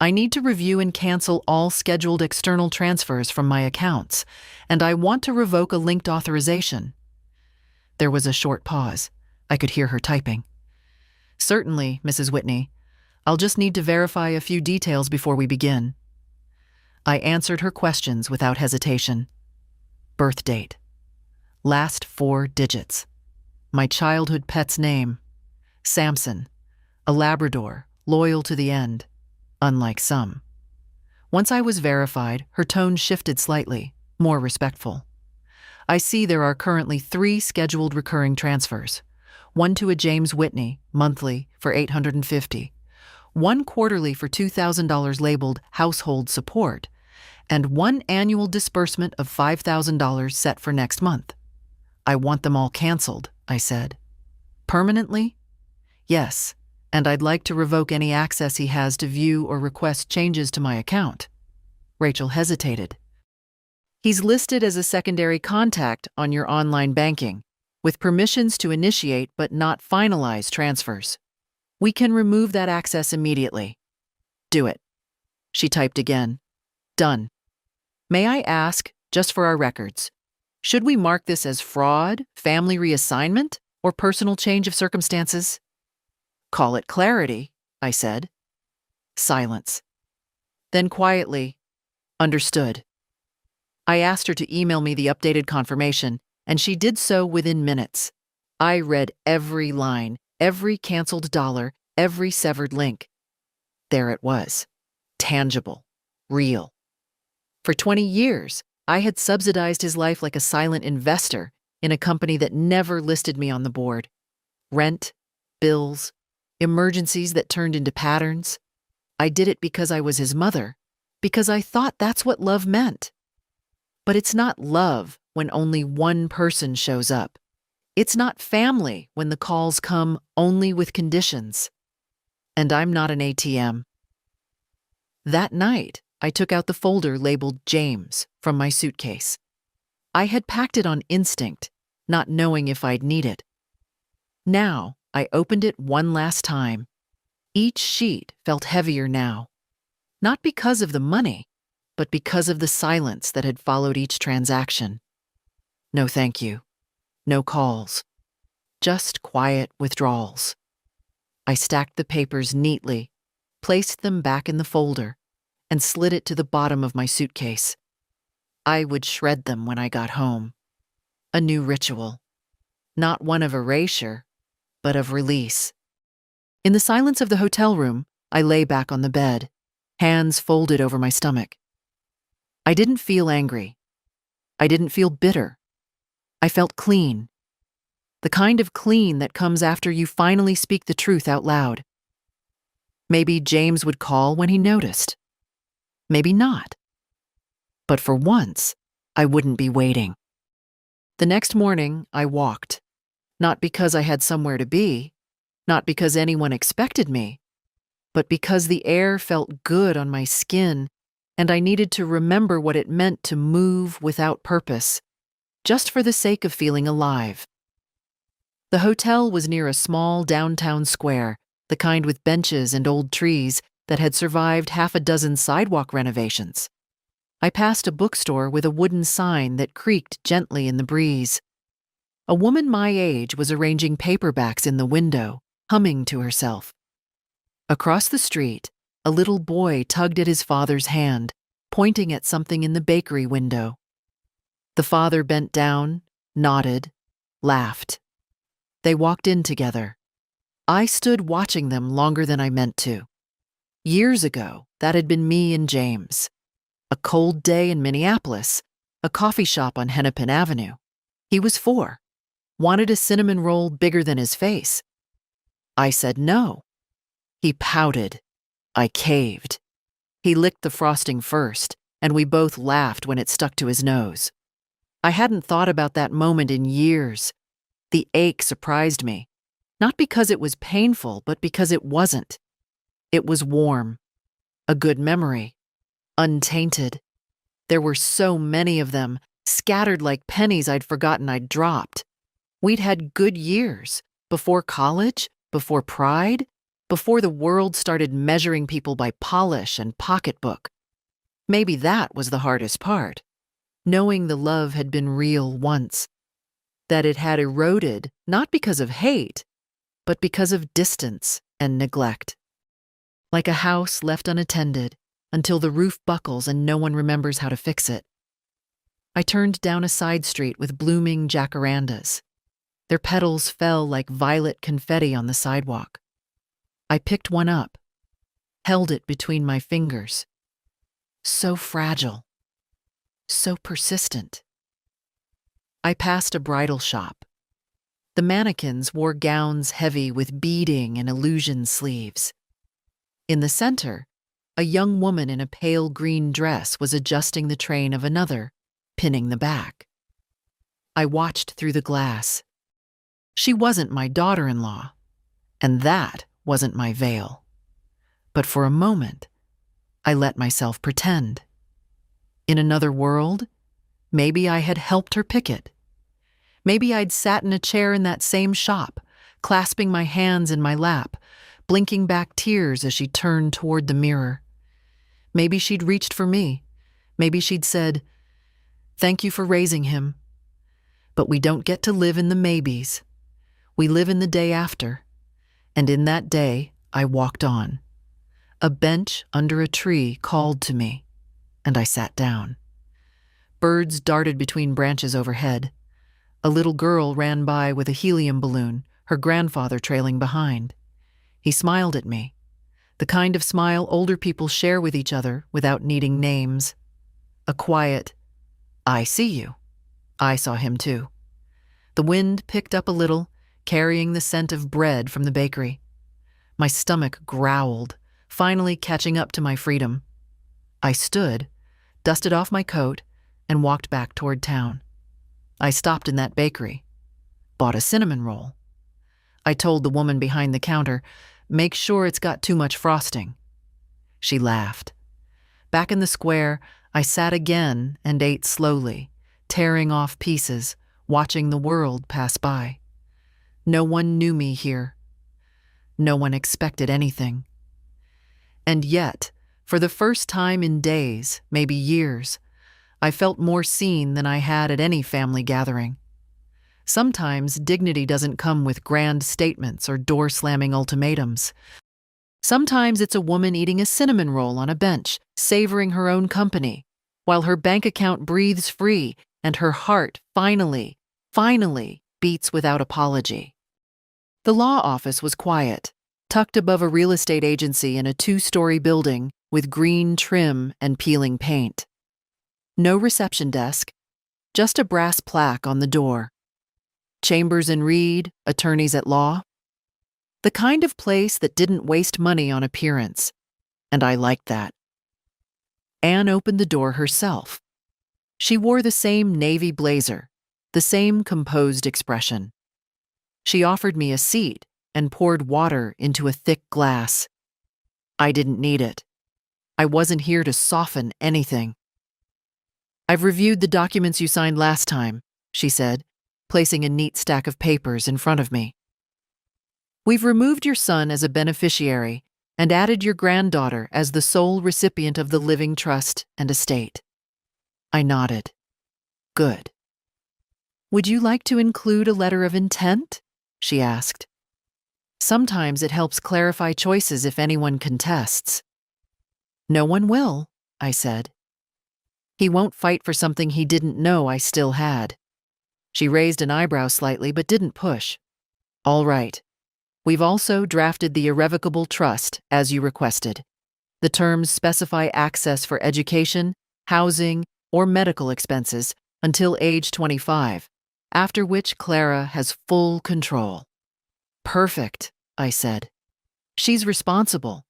"I need to review and cancel all scheduled external transfers from my accounts, and I want to revoke a linked authorization." There was a short pause. I could hear her typing. "Certainly, Mrs. Whitney. I'll just need to verify a few details before we begin." I answered her questions without hesitation. Birth date. Last 4 digits. My childhood pet's name. Samson. A Labrador, loyal to the end. Unlike some. Once I was verified, her tone shifted slightly, more respectful. "I see there are currently 3 scheduled recurring transfers. One to a James Whitney, monthly, for $850. One quarterly for $2,000 labeled household support, and one annual disbursement of $5,000 set for next month. I want them all canceled," I said. "Permanently?" "Yes, and I'd like to revoke any access he has to view or request changes to my account." Rachel hesitated. "He's listed as a secondary contact on your online banking, with permissions to initiate but not finalize transfers. We can remove that access immediately." "Do it." She typed again. "Done. May I ask, just for our records, should we mark this as fraud, family reassignment, or personal change of circumstances?" "Call it clarity," I said. Silence. Then quietly, "Understood." I asked her to email me the updated confirmation, and she did so within minutes. I read every line, every canceled dollar, every severed link. There it was. Tangible. Real. For 20 years, I had subsidized his life like a silent investor in a company that never listed me on the board. Rent, bills, emergencies that turned into patterns. I did it because I was his mother, because I thought that's what love meant. But it's not love when only one person shows up. It's not family when the calls come only with conditions. And I'm not an ATM. That night, I took out the folder labeled James from my suitcase. I had packed it on instinct, not knowing if I'd need it. Now, I opened it one last time. Each sheet felt heavier now. Not because of the money, but because of the silence that had followed each transaction. No thank you. No calls. Just quiet withdrawals. I stacked the papers neatly, placed them back in the folder, and slid it to the bottom of my suitcase. I would shred them when I got home. A new ritual. Not one of erasure, but of release. In the silence of the hotel room, I lay back on the bed, hands folded over my stomach. I didn't feel angry. I didn't feel bitter. I felt clean. The kind of clean that comes after you finally speak the truth out loud. Maybe James would call when he noticed. Maybe not. But for once, I wouldn't be waiting. The next morning, I walked. Not because I had somewhere to be, not because anyone expected me, but because the air felt good on my skin and I needed to remember what it meant to move without purpose, just for the sake of feeling alive. The hotel was near a small downtown square, the kind with benches and old trees that had survived half a dozen sidewalk renovations. I passed a bookstore with a wooden sign that creaked gently in the breeze. A woman my age was arranging paperbacks in the window, humming to herself. Across the street, a little boy tugged at his father's hand, pointing at something in the bakery window. The father bent down, nodded, laughed. They walked in together. I stood watching them longer than I meant to. Years ago, that had been me and James. A cold day in Minneapolis, a coffee shop on Hennepin Avenue. He was 4, wanted a cinnamon roll bigger than his face. I said no. He pouted. I caved. He licked the frosting first, and we both laughed when it stuck to his nose. I hadn't thought about that moment in years. The ache surprised me, not because it was painful, but because it wasn't. It was warm, a good memory. Untainted. There were so many of them, scattered like pennies I'd forgotten I'd dropped. We'd had good years, before college, before pride, before the world started measuring people by polish and pocketbook. Maybe that was the hardest part, knowing the love had been real once, that it had eroded not because of hate, but because of distance and neglect. Like a house left unattended, until the roof buckles and no one remembers how to fix it. I turned down a side street with blooming jacarandas. Their petals fell like violet confetti on the sidewalk. I picked one up, held it between my fingers. So fragile, so persistent. I passed a bridal shop. The mannequins wore gowns heavy with beading and illusion sleeves. In the center, a young woman in a pale green dress was adjusting the train of another, pinning the back. I watched through the glass. She wasn't my daughter-in-law, and that wasn't my veil. But for a moment, I let myself pretend. In another world, maybe I had helped her pick it. Maybe I'd sat in a chair in that same shop, clasping my hands in my lap, blinking back tears as she turned toward the mirror. Maybe she'd reached for me. Maybe she'd said, "Thank you for raising him." But we don't get to live in the maybes. We live in the day after. And in that day, I walked on. A bench under a tree called to me, and I sat down. Birds darted between branches overhead. A little girl ran by with a helium balloon, her grandfather trailing behind. He smiled at me. The kind of smile older people share with each other without needing names. A quiet, "I see you." I saw him too. The wind picked up a little, carrying the scent of bread from the bakery. My stomach growled, finally catching up to my freedom. I stood, dusted off my coat, and walked back toward town. I stopped in that bakery, bought a cinnamon roll. I told the woman behind the counter, "Make sure it's got too much frosting." She laughed. Back in the square, I sat again and ate slowly, tearing off pieces, watching the world pass by. No one knew me here. No one expected anything. And yet, for the first time in days, maybe years, I felt more seen than I had at any family gathering. Sometimes dignity doesn't come with grand statements or door-slamming ultimatums. Sometimes it's a woman eating a cinnamon roll on a bench, savoring her own company, while her bank account breathes free and her heart finally beats without apology. The law office was quiet, tucked above a real estate agency in a 2-story building with green trim and peeling paint. No reception desk, just a brass plaque on the door. Chambers and Reed, attorneys at law. The kind of place that didn't waste money on appearance, and I liked that. Anne opened the door herself. She wore the same navy blazer, the same composed expression. She offered me a seat and poured water into a thick glass. I didn't need it. I wasn't here to soften anything. "I've reviewed the documents you signed last time," she said, placing a neat stack of papers in front of me. "We've removed your son as a beneficiary and added your granddaughter as the sole recipient of the living trust and estate." I nodded. "Good." "Would you like to include a letter of intent?" she asked. "Sometimes it helps clarify choices if anyone contests." "No one will," I said. "He won't fight for something he didn't know I still had." She raised an eyebrow slightly but didn't push. "All right. We've also drafted the irrevocable trust, as you requested. The terms specify access for education, housing, or medical expenses until age 25, after which Clara has full control." "Perfect," I said. "She's responsible,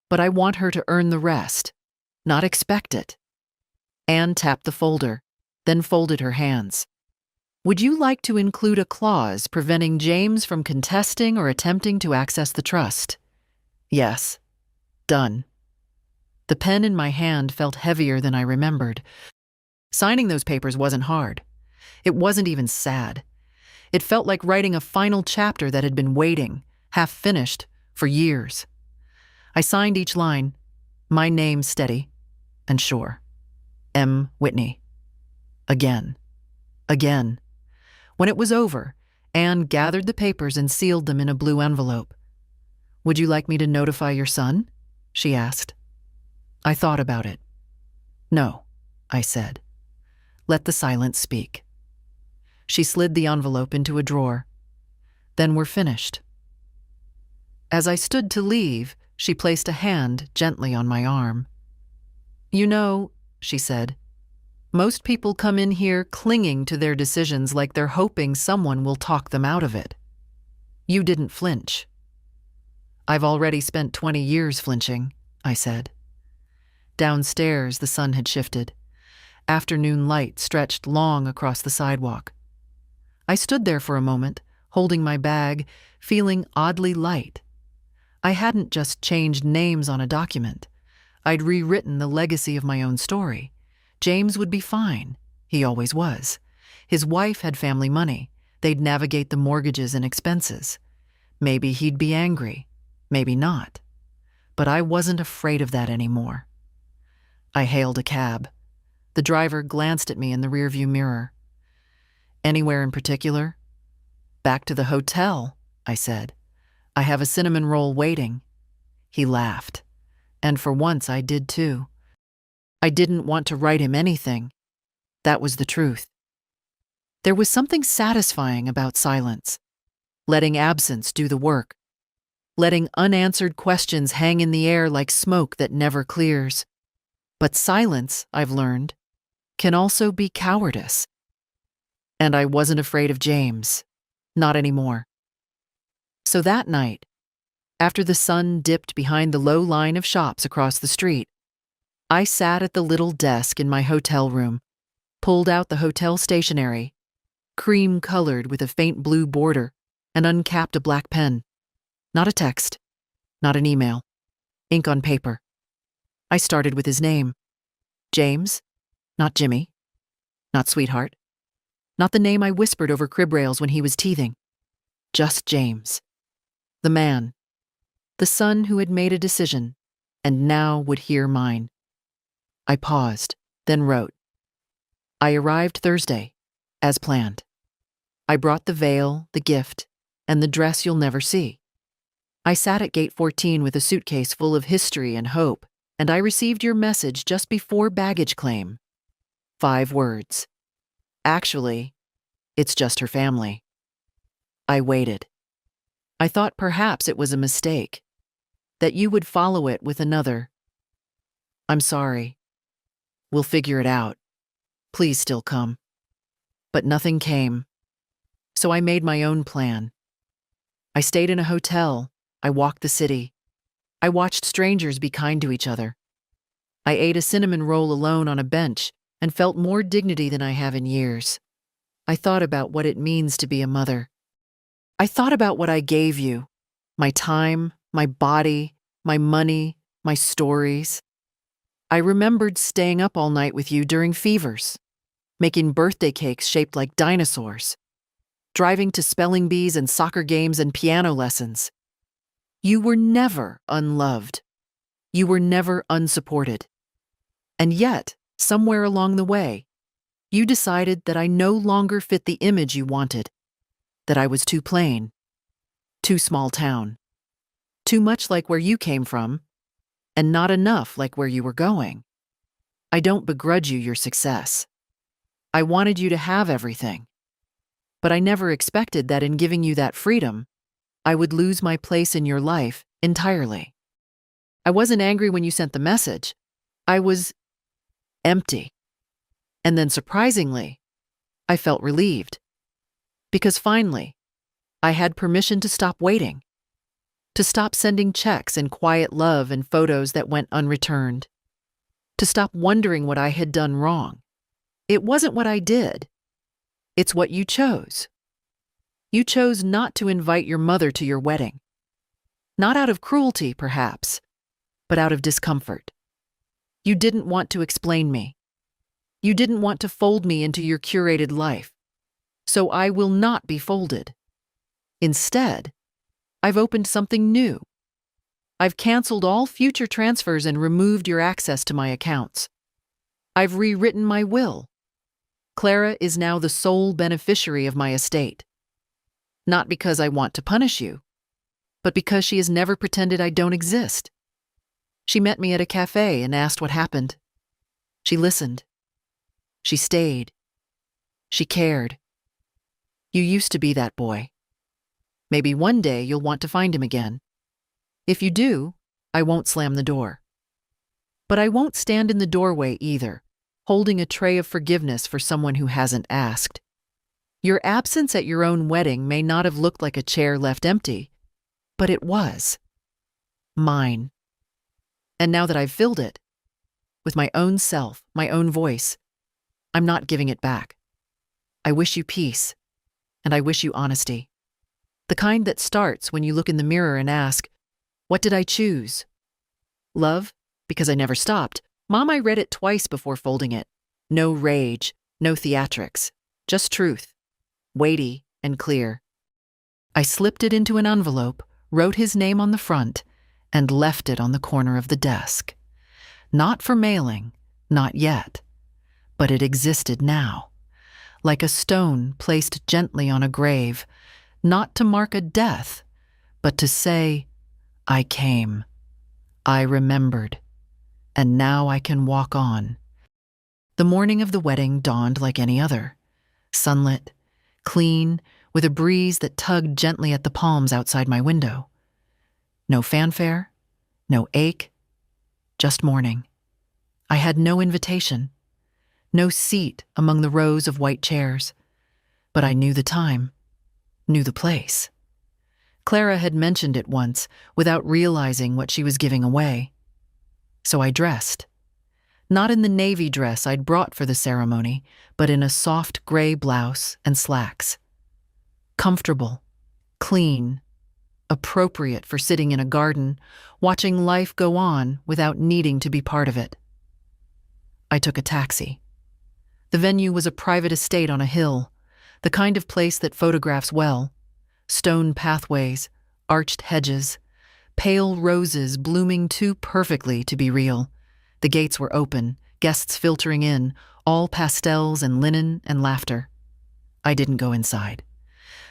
but I want her to earn the rest, not expect it." Anne tapped the folder, then folded her hands. "Would you like to include a clause preventing James from contesting or attempting to access the trust?" "Yes." "Done." The pen in my hand felt heavier than I remembered. Signing those papers wasn't hard. It wasn't even sad. It felt like writing a final chapter that had been waiting, half finished, for years. I signed each line, my name steady and sure. M. Whitney. Again. Again. When it was over, Anne gathered the papers and sealed them in a blue envelope. "Would you like me to notify your son?" she asked. I thought about it. "No," I said. "Let the silence speak." She slid the envelope into a drawer. "Then we're finished." As I stood to leave, she placed a hand gently on my arm. "You know," she said, "most people come in here clinging to their decisions like they're hoping someone will talk them out of it. You didn't flinch." "I've already spent 20 years flinching," I said. Downstairs, the sun had shifted. Afternoon light stretched long across the sidewalk. I stood there for a moment, holding my bag, feeling oddly light. I hadn't just changed names on a document. I'd rewritten the legacy of my own story. James would be fine. He always was. His wife had family money. They'd navigate the mortgages and expenses. Maybe he'd be angry. Maybe not. But I wasn't afraid of that anymore. I hailed a cab. The driver glanced at me in the rearview mirror. "Anywhere in particular?" "Back to the hotel," I said. "I have a cinnamon roll waiting." He laughed. And for once I did too. I didn't want to write him anything. That was the truth. There was something satisfying about silence. Letting absence do the work. Letting unanswered questions hang in the air like smoke that never clears. But silence, I've learned, can also be cowardice. And I wasn't afraid of James. Not anymore. So that night, after the sun dipped behind the low line of shops across the street, I sat at the little desk in my hotel room, pulled out the hotel stationery, cream-colored with a faint blue border, and uncapped a black pen. Not a text, not an email, ink on paper. I started with his name. James, not Jimmy, not sweetheart, not the name I whispered over crib rails when he was teething. Just James. The man. The son who had made a decision, and now would hear mine. I paused, then wrote. I arrived Thursday, as planned. I brought the veil, the gift, and the dress you'll never see. I sat at gate 14 with a suitcase full of history and hope, and I received your message just before baggage claim. 5 words. Actually, it's just her family. I waited. I thought perhaps it was a mistake, that you would follow it with another. I'm sorry. We'll figure it out. Please still come. But nothing came. So I made my own plan. I stayed in a hotel. I walked the city. I watched strangers be kind to each other. I ate a cinnamon roll alone on a bench and felt more dignity than I have in years. I thought about what it means to be a mother. I thought about what I gave you, my time, my body, my money, my stories. I remembered staying up all night with you during fevers, making birthday cakes shaped like dinosaurs, driving to spelling bees and soccer games and piano lessons. You were never unloved. You were never unsupported. And yet, somewhere along the way, you decided that I no longer fit the image you wanted, that I was too plain, too small town, too much like where you came from, and not enough like where you were going. I don't begrudge you your success. I wanted you to have everything. But I never expected that in giving you that freedom, I would lose my place in your life entirely. I wasn't angry when you sent the message. I was empty. And then surprisingly, I felt relieved. Because finally, I had permission to stop waiting, to stop sending checks and quiet love and photos that went unreturned, to stop wondering what I had done wrong. It wasn't what I did. It's what you chose. You chose not to invite your mother to your wedding. Not out of cruelty, perhaps, but out of discomfort. You didn't want to explain me. You didn't want to fold me into your curated life. So I will not be folded. Instead, I've opened something new. I've canceled all future transfers and removed your access to my accounts. I've rewritten my will. Clara is now the sole beneficiary of my estate. Not because I want to punish you, but because she has never pretended I don't exist. She met me at a cafe and asked what happened. She listened. She stayed. She cared. You used to be that boy. Maybe one day you'll want to find him again. If you do, I won't slam the door. But I won't stand in the doorway either, holding a tray of forgiveness for someone who hasn't asked. Your absence at your own wedding may not have looked like a chair left empty, but it was. Mine. And now that I've filled it, with my own self, my own voice, I'm not giving it back. I wish you peace, and I wish you honesty. The kind that starts when you look in the mirror and ask, what did I choose? Love, because I never stopped. Mom, I read it twice before folding it. No rage, no theatrics, just truth, weighty and clear. I slipped it into an envelope, wrote his name on the front, and left it on the corner of the desk. Not for mailing, not yet. But it existed now, like a stone placed gently on a grave, not to mark a death, but to say, I came, I remembered, and now I can walk on. The morning of the wedding dawned like any other, sunlit, clean, with a breeze that tugged gently at the palms outside my window. No fanfare, no ache, just morning. I had no invitation. No seat among the rows of white chairs, but I knew the time, knew the place. Clara had mentioned it once without realizing what she was giving away. So I dressed. Not in the navy dress I'd brought for the ceremony, but in a soft gray blouse and slacks. Comfortable, clean, appropriate for sitting in a garden, watching life go on without needing to be part of it. I took a taxi. The venue was a private estate on a hill, the kind of place that photographs well. Stone pathways, arched hedges, pale roses blooming too perfectly to be real. The gates were open, guests filtering in, all pastels and linen and laughter. I didn't go inside.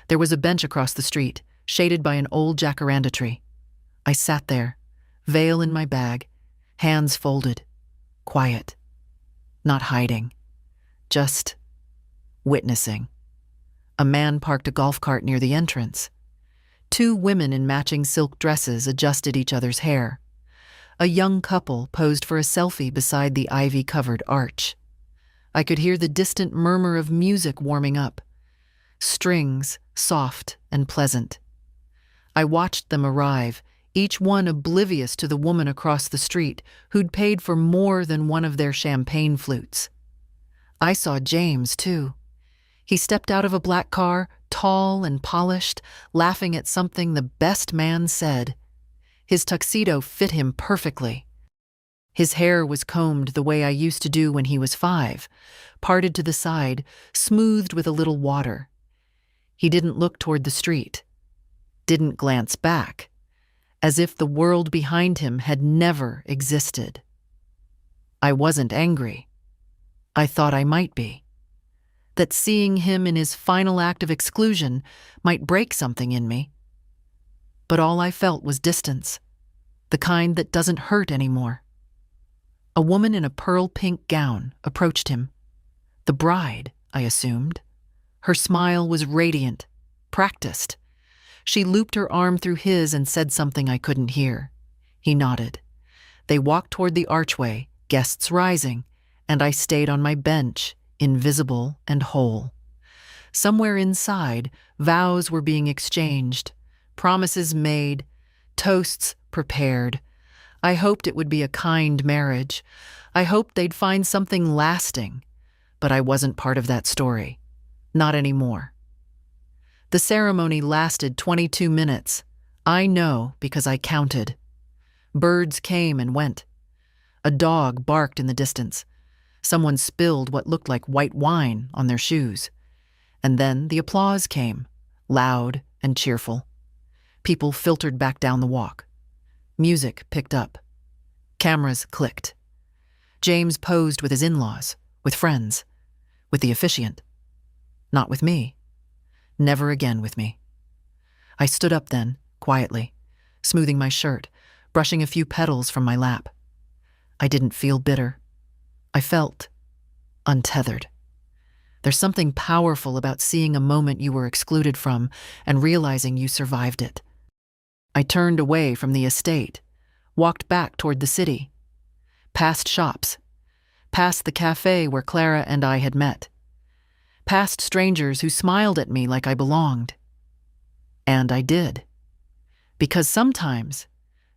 There was a bench across the street, shaded by an old jacaranda tree. I sat there, veil in my bag, hands folded, quiet, not hiding. Just witnessing. A man parked a golf cart near the entrance. Two women in matching silk dresses adjusted each other's hair. A young couple posed for a selfie beside the ivy-covered arch. I could hear the distant murmur of music warming up. Strings, soft and pleasant. I watched them arrive, each one oblivious to the woman across the street who'd paid for more than one of their champagne flutes. I saw James, too. He stepped out of a black car, tall and polished, laughing at something the best man said. His tuxedo fit him perfectly. His hair was combed the way I used to do when he was 5, parted to the side, smoothed with a little water. He didn't look toward the street, didn't glance back, as if the world behind him had never existed. I wasn't angry. I thought I might be. That seeing him in his final act of exclusion might break something in me. But all I felt was distance, the kind that doesn't hurt anymore. A woman in a pearl pink gown approached him. The bride, I assumed. Her smile was radiant, practiced. She looped her arm through his and said something I couldn't hear. He nodded. They walked toward the archway, guests rising, and I stayed on my bench, invisible and whole. Somewhere inside, vows were being exchanged, promises made, toasts prepared. I hoped it would be a kind marriage. I hoped they'd find something lasting. But I wasn't part of that story. Not anymore. The ceremony lasted 22 minutes. I know because I counted. Birds came and went. A dog barked in the distance. Someone spilled what looked like white wine on their shoes. And then the applause came, loud and cheerful. People filtered back down the walk. Music picked up. Cameras clicked. James posed with his in-laws, with friends, with the officiant. Not with me. Never again with me. I stood up then, quietly, smoothing my shirt, brushing a few petals from my lap. I didn't feel bitter. I felt untethered. There's something powerful about seeing a moment you were excluded from and realizing you survived it. I turned away from the estate, walked back toward the city, past shops, past the cafe where Clara and I had met, past strangers who smiled at me like I belonged. And I did. Because sometimes,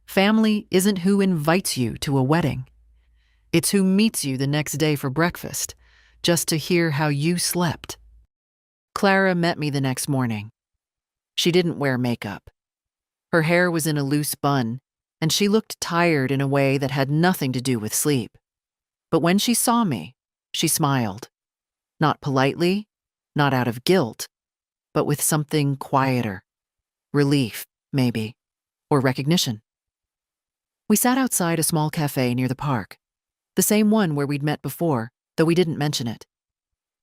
family isn't who invites you to a wedding. It's who meets you the next day for breakfast, just to hear how you slept. Clara met me the next morning. She didn't wear makeup. Her hair was in a loose bun, and she looked tired in a way that had nothing to do with sleep. But when she saw me, she smiled. Not politely, not out of guilt, but with something quieter. Relief, maybe, or recognition. We sat outside a small cafe near the park, the same one where we'd met before, though we didn't mention it.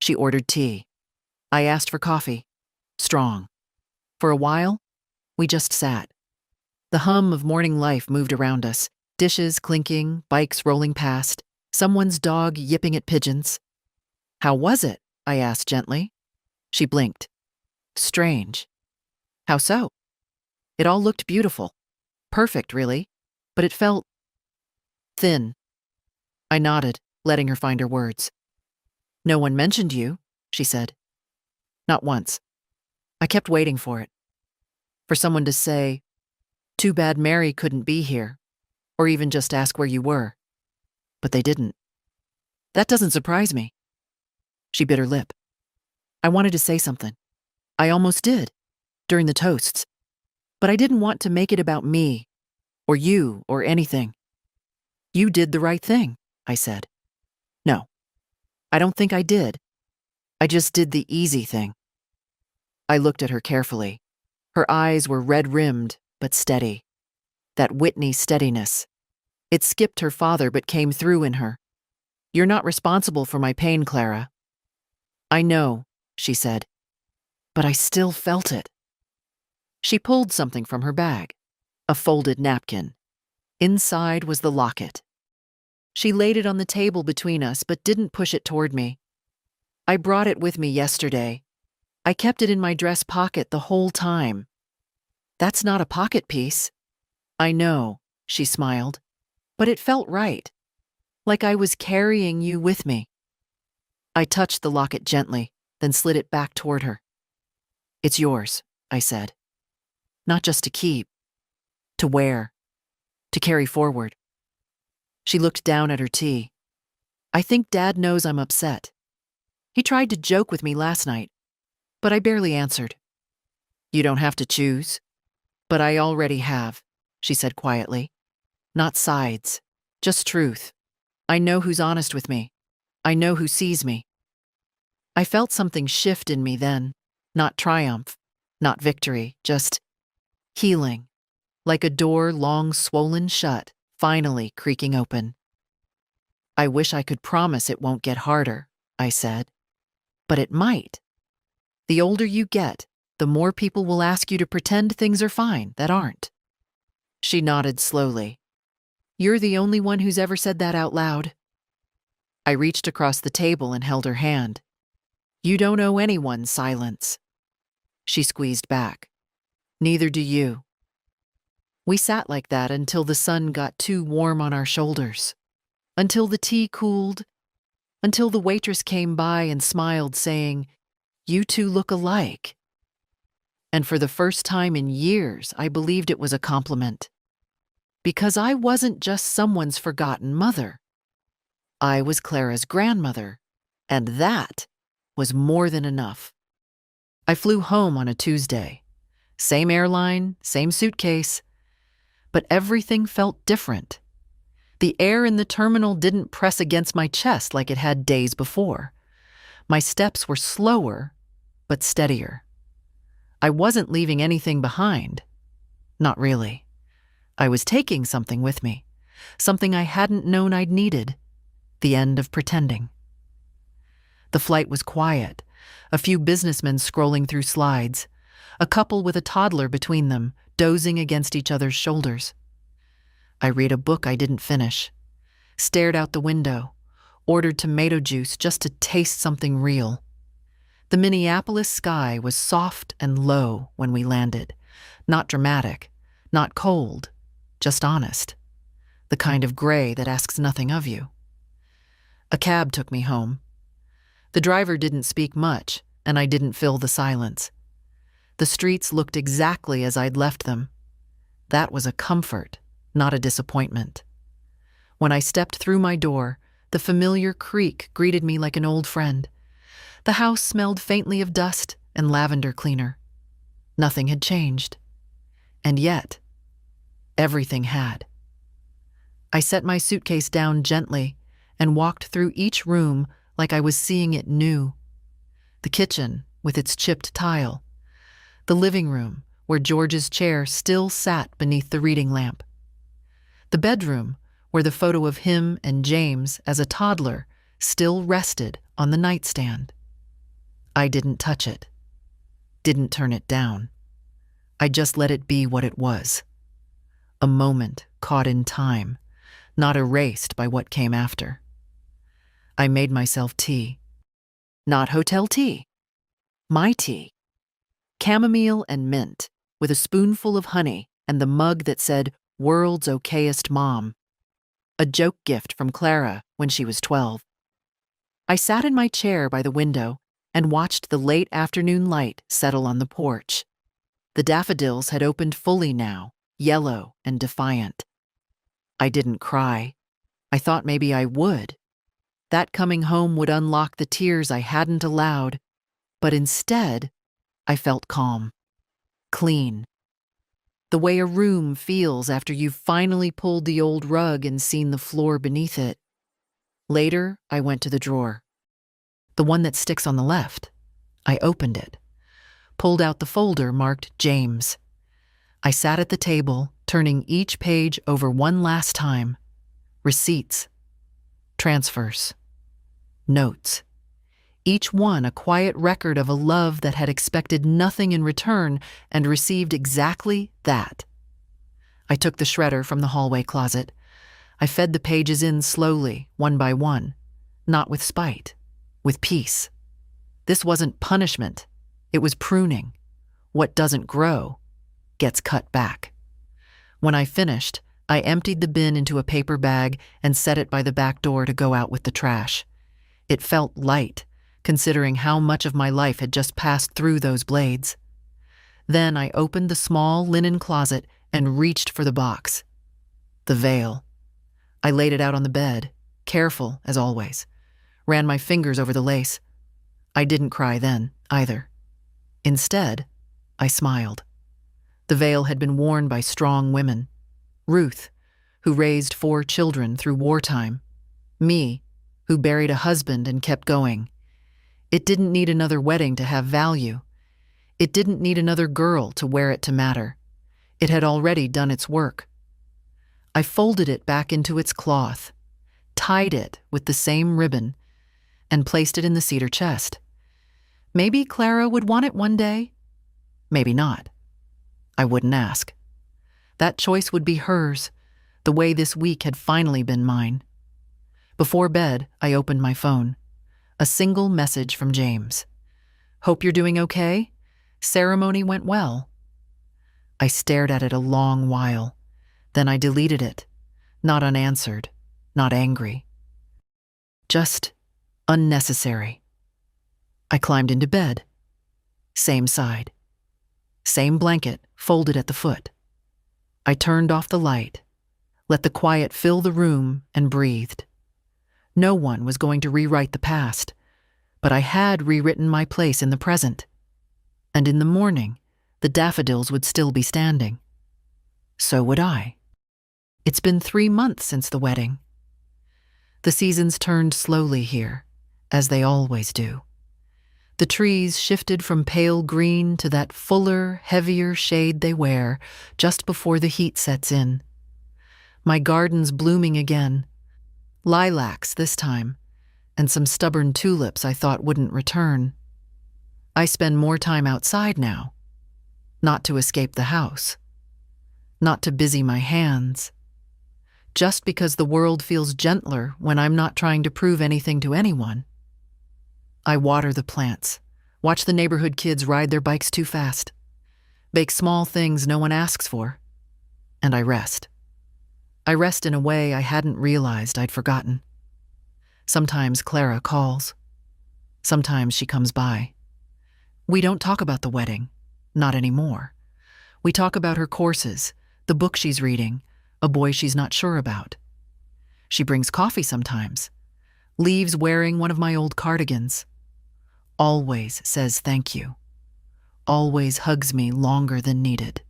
She ordered tea. I asked for coffee, strong. For a while, we just sat. The hum of morning life moved around us, dishes clinking, bikes rolling past, someone's dog yipping at pigeons. How was it? I asked gently. She blinked. Strange. How so? It all looked beautiful. Perfect, really, but it felt thin. I nodded, letting her find her words. No one mentioned you, she said. Not once. I kept waiting for it. For someone to say, too bad Mary couldn't be here, or even just ask where you were. But they didn't. That doesn't surprise me. She bit her lip. I wanted to say something. I almost did, during the toasts. But I didn't want to make it about me, or you, or anything. You did the right thing, I said. No, I don't think I did. I just did the easy thing. I looked at her carefully. Her eyes were red-rimmed, but steady. That Whitney steadiness. It skipped her father but came through in her. You're not responsible for my pain, Clara. I know, she said. But I still felt it. She pulled something from her bag. A folded napkin. Inside was the locket. She laid it on the table between us but didn't push it toward me. I brought it with me yesterday. I kept it in my dress pocket the whole time. That's not a pocket piece. I know, she smiled, but it felt right, like I was carrying you with me. I touched the locket gently, then slid it back toward her. It's yours, I said. Not just to keep, to wear, to carry forward. She looked down at her tea. I think Dad knows I'm upset. He tried to joke with me last night, but I barely answered. You don't have to choose. But I already have, she said quietly. Not sides, just truth. I know who's honest with me. I know who sees me. I felt something shift in me then, not triumph, not victory, just healing, like a door long swollen shut, finally creaking open. I wish I could promise it won't get harder, I said. But it might. The older you get, the more people will ask you to pretend things are fine that aren't. She nodded slowly. You're the only one who's ever said that out loud. I reached across the table and held her hand. You don't owe anyone silence. She squeezed back. Neither do you. We sat like that until the sun got too warm on our shoulders, until the tea cooled, until the waitress came by and smiled, saying, You two look alike. And for the first time in years, I believed it was a compliment. Because I wasn't just someone's forgotten mother. I was Clara's grandmother, and that was more than enough. I flew home on a Tuesday. Same airline, same suitcase, but everything felt different. The air in the terminal didn't press against my chest like it had days before. My steps were slower, but steadier. I wasn't leaving anything behind. Not really. I was taking something with me, something I hadn't known I'd needed, the end of pretending. The flight was quiet, a few businessmen scrolling through slides, a couple with a toddler between them, dozing against each other's shoulders. I read a book I didn't finish, stared out the window, ordered tomato juice just to taste something real. The Minneapolis sky was soft and low when we landed, not dramatic, not cold, just honest, the kind of gray that asks nothing of you. A cab took me home. The driver didn't speak much, and I didn't fill the silence. The streets looked exactly as I'd left them. That was a comfort, not a disappointment. When I stepped through my door, the familiar creak greeted me like an old friend. The house smelled faintly of dust and lavender cleaner. Nothing had changed. And yet, everything had. I set my suitcase down gently and walked through each room like I was seeing it new. The kitchen, with its chipped tile. The living room, where George's chair still sat beneath the reading lamp. The bedroom, where the photo of him and James as a toddler still rested on the nightstand. I didn't touch it. Didn't turn it down. I just let it be what it was. A moment caught in time, not erased by what came after. I made myself tea. Not hotel tea. My tea. Chamomile and mint, with a spoonful of honey and the mug that said, World's Okayest Mom. A joke gift from Clara when she was 12. I sat in my chair by the window and watched the late afternoon light settle on the porch. The daffodils had opened fully now, yellow and defiant. I didn't cry. I thought maybe I would. That coming home would unlock the tears I hadn't allowed, but instead, I felt calm, clean. The way a room feels after you've finally pulled the old rug and seen the floor beneath it. Later, I went to the drawer. The one that sticks on the left. I opened it, pulled out the folder marked James. I sat at the table, turning each page over one last time. Receipts, transfers, notes. Each one a quiet record of a love that had expected nothing in return and received exactly that. I took the shredder from the hallway closet. I fed the pages in slowly, one by one, not with spite, with peace. This wasn't punishment. It was pruning. What doesn't grow gets cut back. When I finished, I emptied the bin into a paper bag and set it by the back door to go out with the trash. It felt light, considering how much of my life had just passed through those blades. Then I opened the small linen closet and reached for the box. The veil. I laid it out on the bed, careful as always. Ran my fingers over the lace. I didn't cry then, either. Instead, I smiled. The veil had been worn by strong women. Ruth, who raised 4 children through wartime. Me, who buried a husband and kept going. It didn't need another wedding to have value. It didn't need another girl to wear it to matter. It had already done its work. I folded it back into its cloth, tied it with the same ribbon, and placed it in the cedar chest. Maybe Clara would want it one day. Maybe not. I wouldn't ask. That choice would be hers, the way this week had finally been mine. Before bed, I opened my phone. A single message from James. "Hope you're doing okay. Ceremony went well." I stared at it a long while. Then I deleted it, not unanswered, not angry. Just unnecessary. I climbed into bed. Same side. Same blanket folded at the foot. I turned off the light, let the quiet fill the room, and breathed. No one was going to rewrite the past, but I had rewritten my place in the present. And in the morning, the daffodils would still be standing. So would I. It's been 3 months since the wedding. The seasons turned slowly here, as they always do. The trees shifted from pale green to that fuller, heavier shade they wear just before the heat sets in. My garden's blooming again. Lilacs this time, and some stubborn tulips I thought wouldn't return. I spend more time outside now, not to escape the house, not to busy my hands, just because the world feels gentler when I'm not trying to prove anything to anyone. I water the plants, watch the neighborhood kids ride their bikes too fast, bake small things no one asks for, and I rest. I rest in a way I hadn't realized I'd forgotten. Sometimes Clara calls. Sometimes she comes by. We don't talk about the wedding, not anymore. We talk about her courses, the book she's reading, a boy she's not sure about. She brings coffee sometimes, leaves wearing one of my old cardigans. Always says thank you. Always hugs me longer than needed.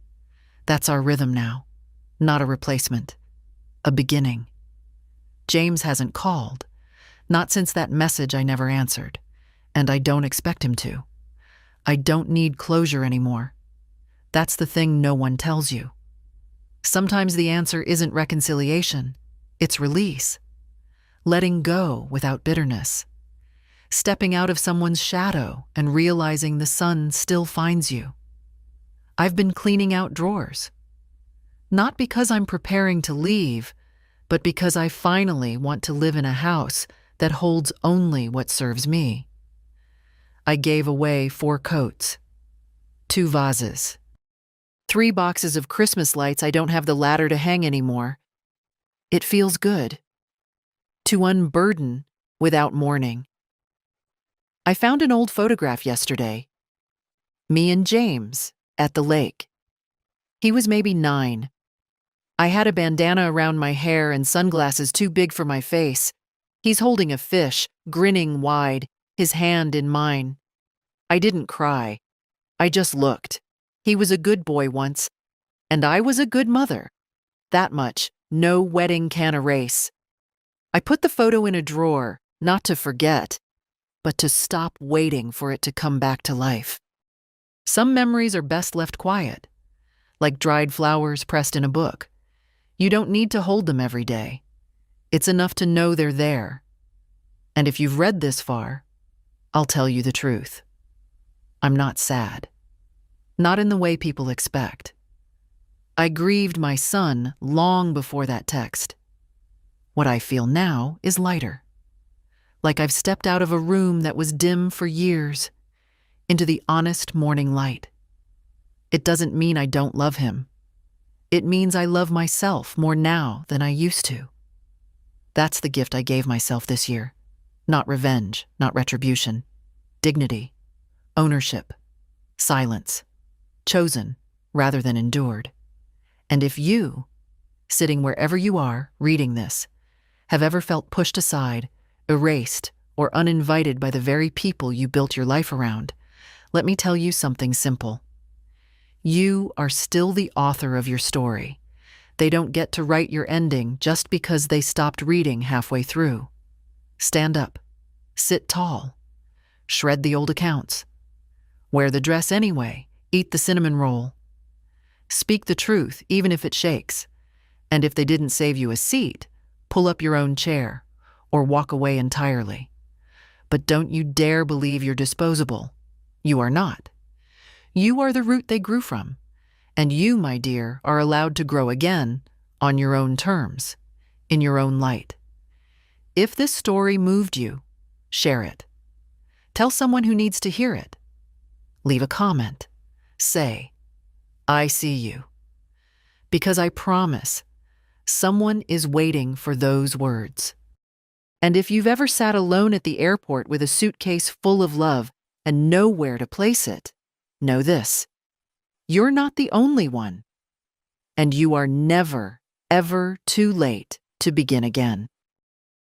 That's our rhythm now, not a replacement. A beginning. James hasn't called, not since that message I never answered, and I don't expect him to. I don't need closure anymore. That's the thing no one tells you. Sometimes the answer isn't reconciliation, it's release. Letting go without bitterness. Stepping out of someone's shadow and realizing the sun still finds you. I've been cleaning out drawers. Not because I'm preparing to leave, but because I finally want to live in a house that holds only what serves me. I gave away 4 coats, 2 vases, 3 boxes of Christmas lights I don't have the ladder to hang anymore. It feels good to unburden without mourning. I found an old photograph yesterday. Me and James at the lake. He was maybe 9. I had a bandana around my hair and sunglasses too big for my face. He's holding a fish, grinning wide, his hand in mine. I didn't cry. I just looked. He was a good boy once, and I was a good mother. That much, no wedding can erase. I put the photo in a drawer, not to forget, but to stop waiting for it to come back to life. Some memories are best left quiet, like dried flowers pressed in a book. You don't need to hold them every day. It's enough to know they're there. And if you've read this far, I'll tell you the truth. I'm not sad. Not in the way people expect. I grieved my son long before that text. What I feel now is lighter. Like I've stepped out of a room that was dim for years, into the honest morning light. It doesn't mean I don't love him. It means I love myself more now than I used to. That's the gift I gave myself this year. Not revenge, not retribution. Dignity, ownership, silence. Chosen rather than endured. And if you, sitting wherever you are, reading this, have ever felt pushed aside, erased, or uninvited by the very people you built your life around, Let me tell you something simple. You are still the author of your story. They don't get to write your ending just because they stopped reading halfway through. Stand up. Sit tall. Shred the old accounts. Wear the dress anyway. Eat the cinnamon roll. Speak the truth, even if it shakes. And if they didn't save you a seat, pull up your own chair or walk away entirely. But don't you dare believe you're disposable. You are not. You are the root they grew from. And you, my dear, are allowed to grow again on your own terms, in your own light. If this story moved you, share it. Tell someone who needs to hear it. Leave a comment. Say, I see you. Because I promise, someone is waiting for those words. And if you've ever sat alone at the airport with a suitcase full of love and nowhere to place it, know this: you're not the only one. And you are never, ever too late to begin again.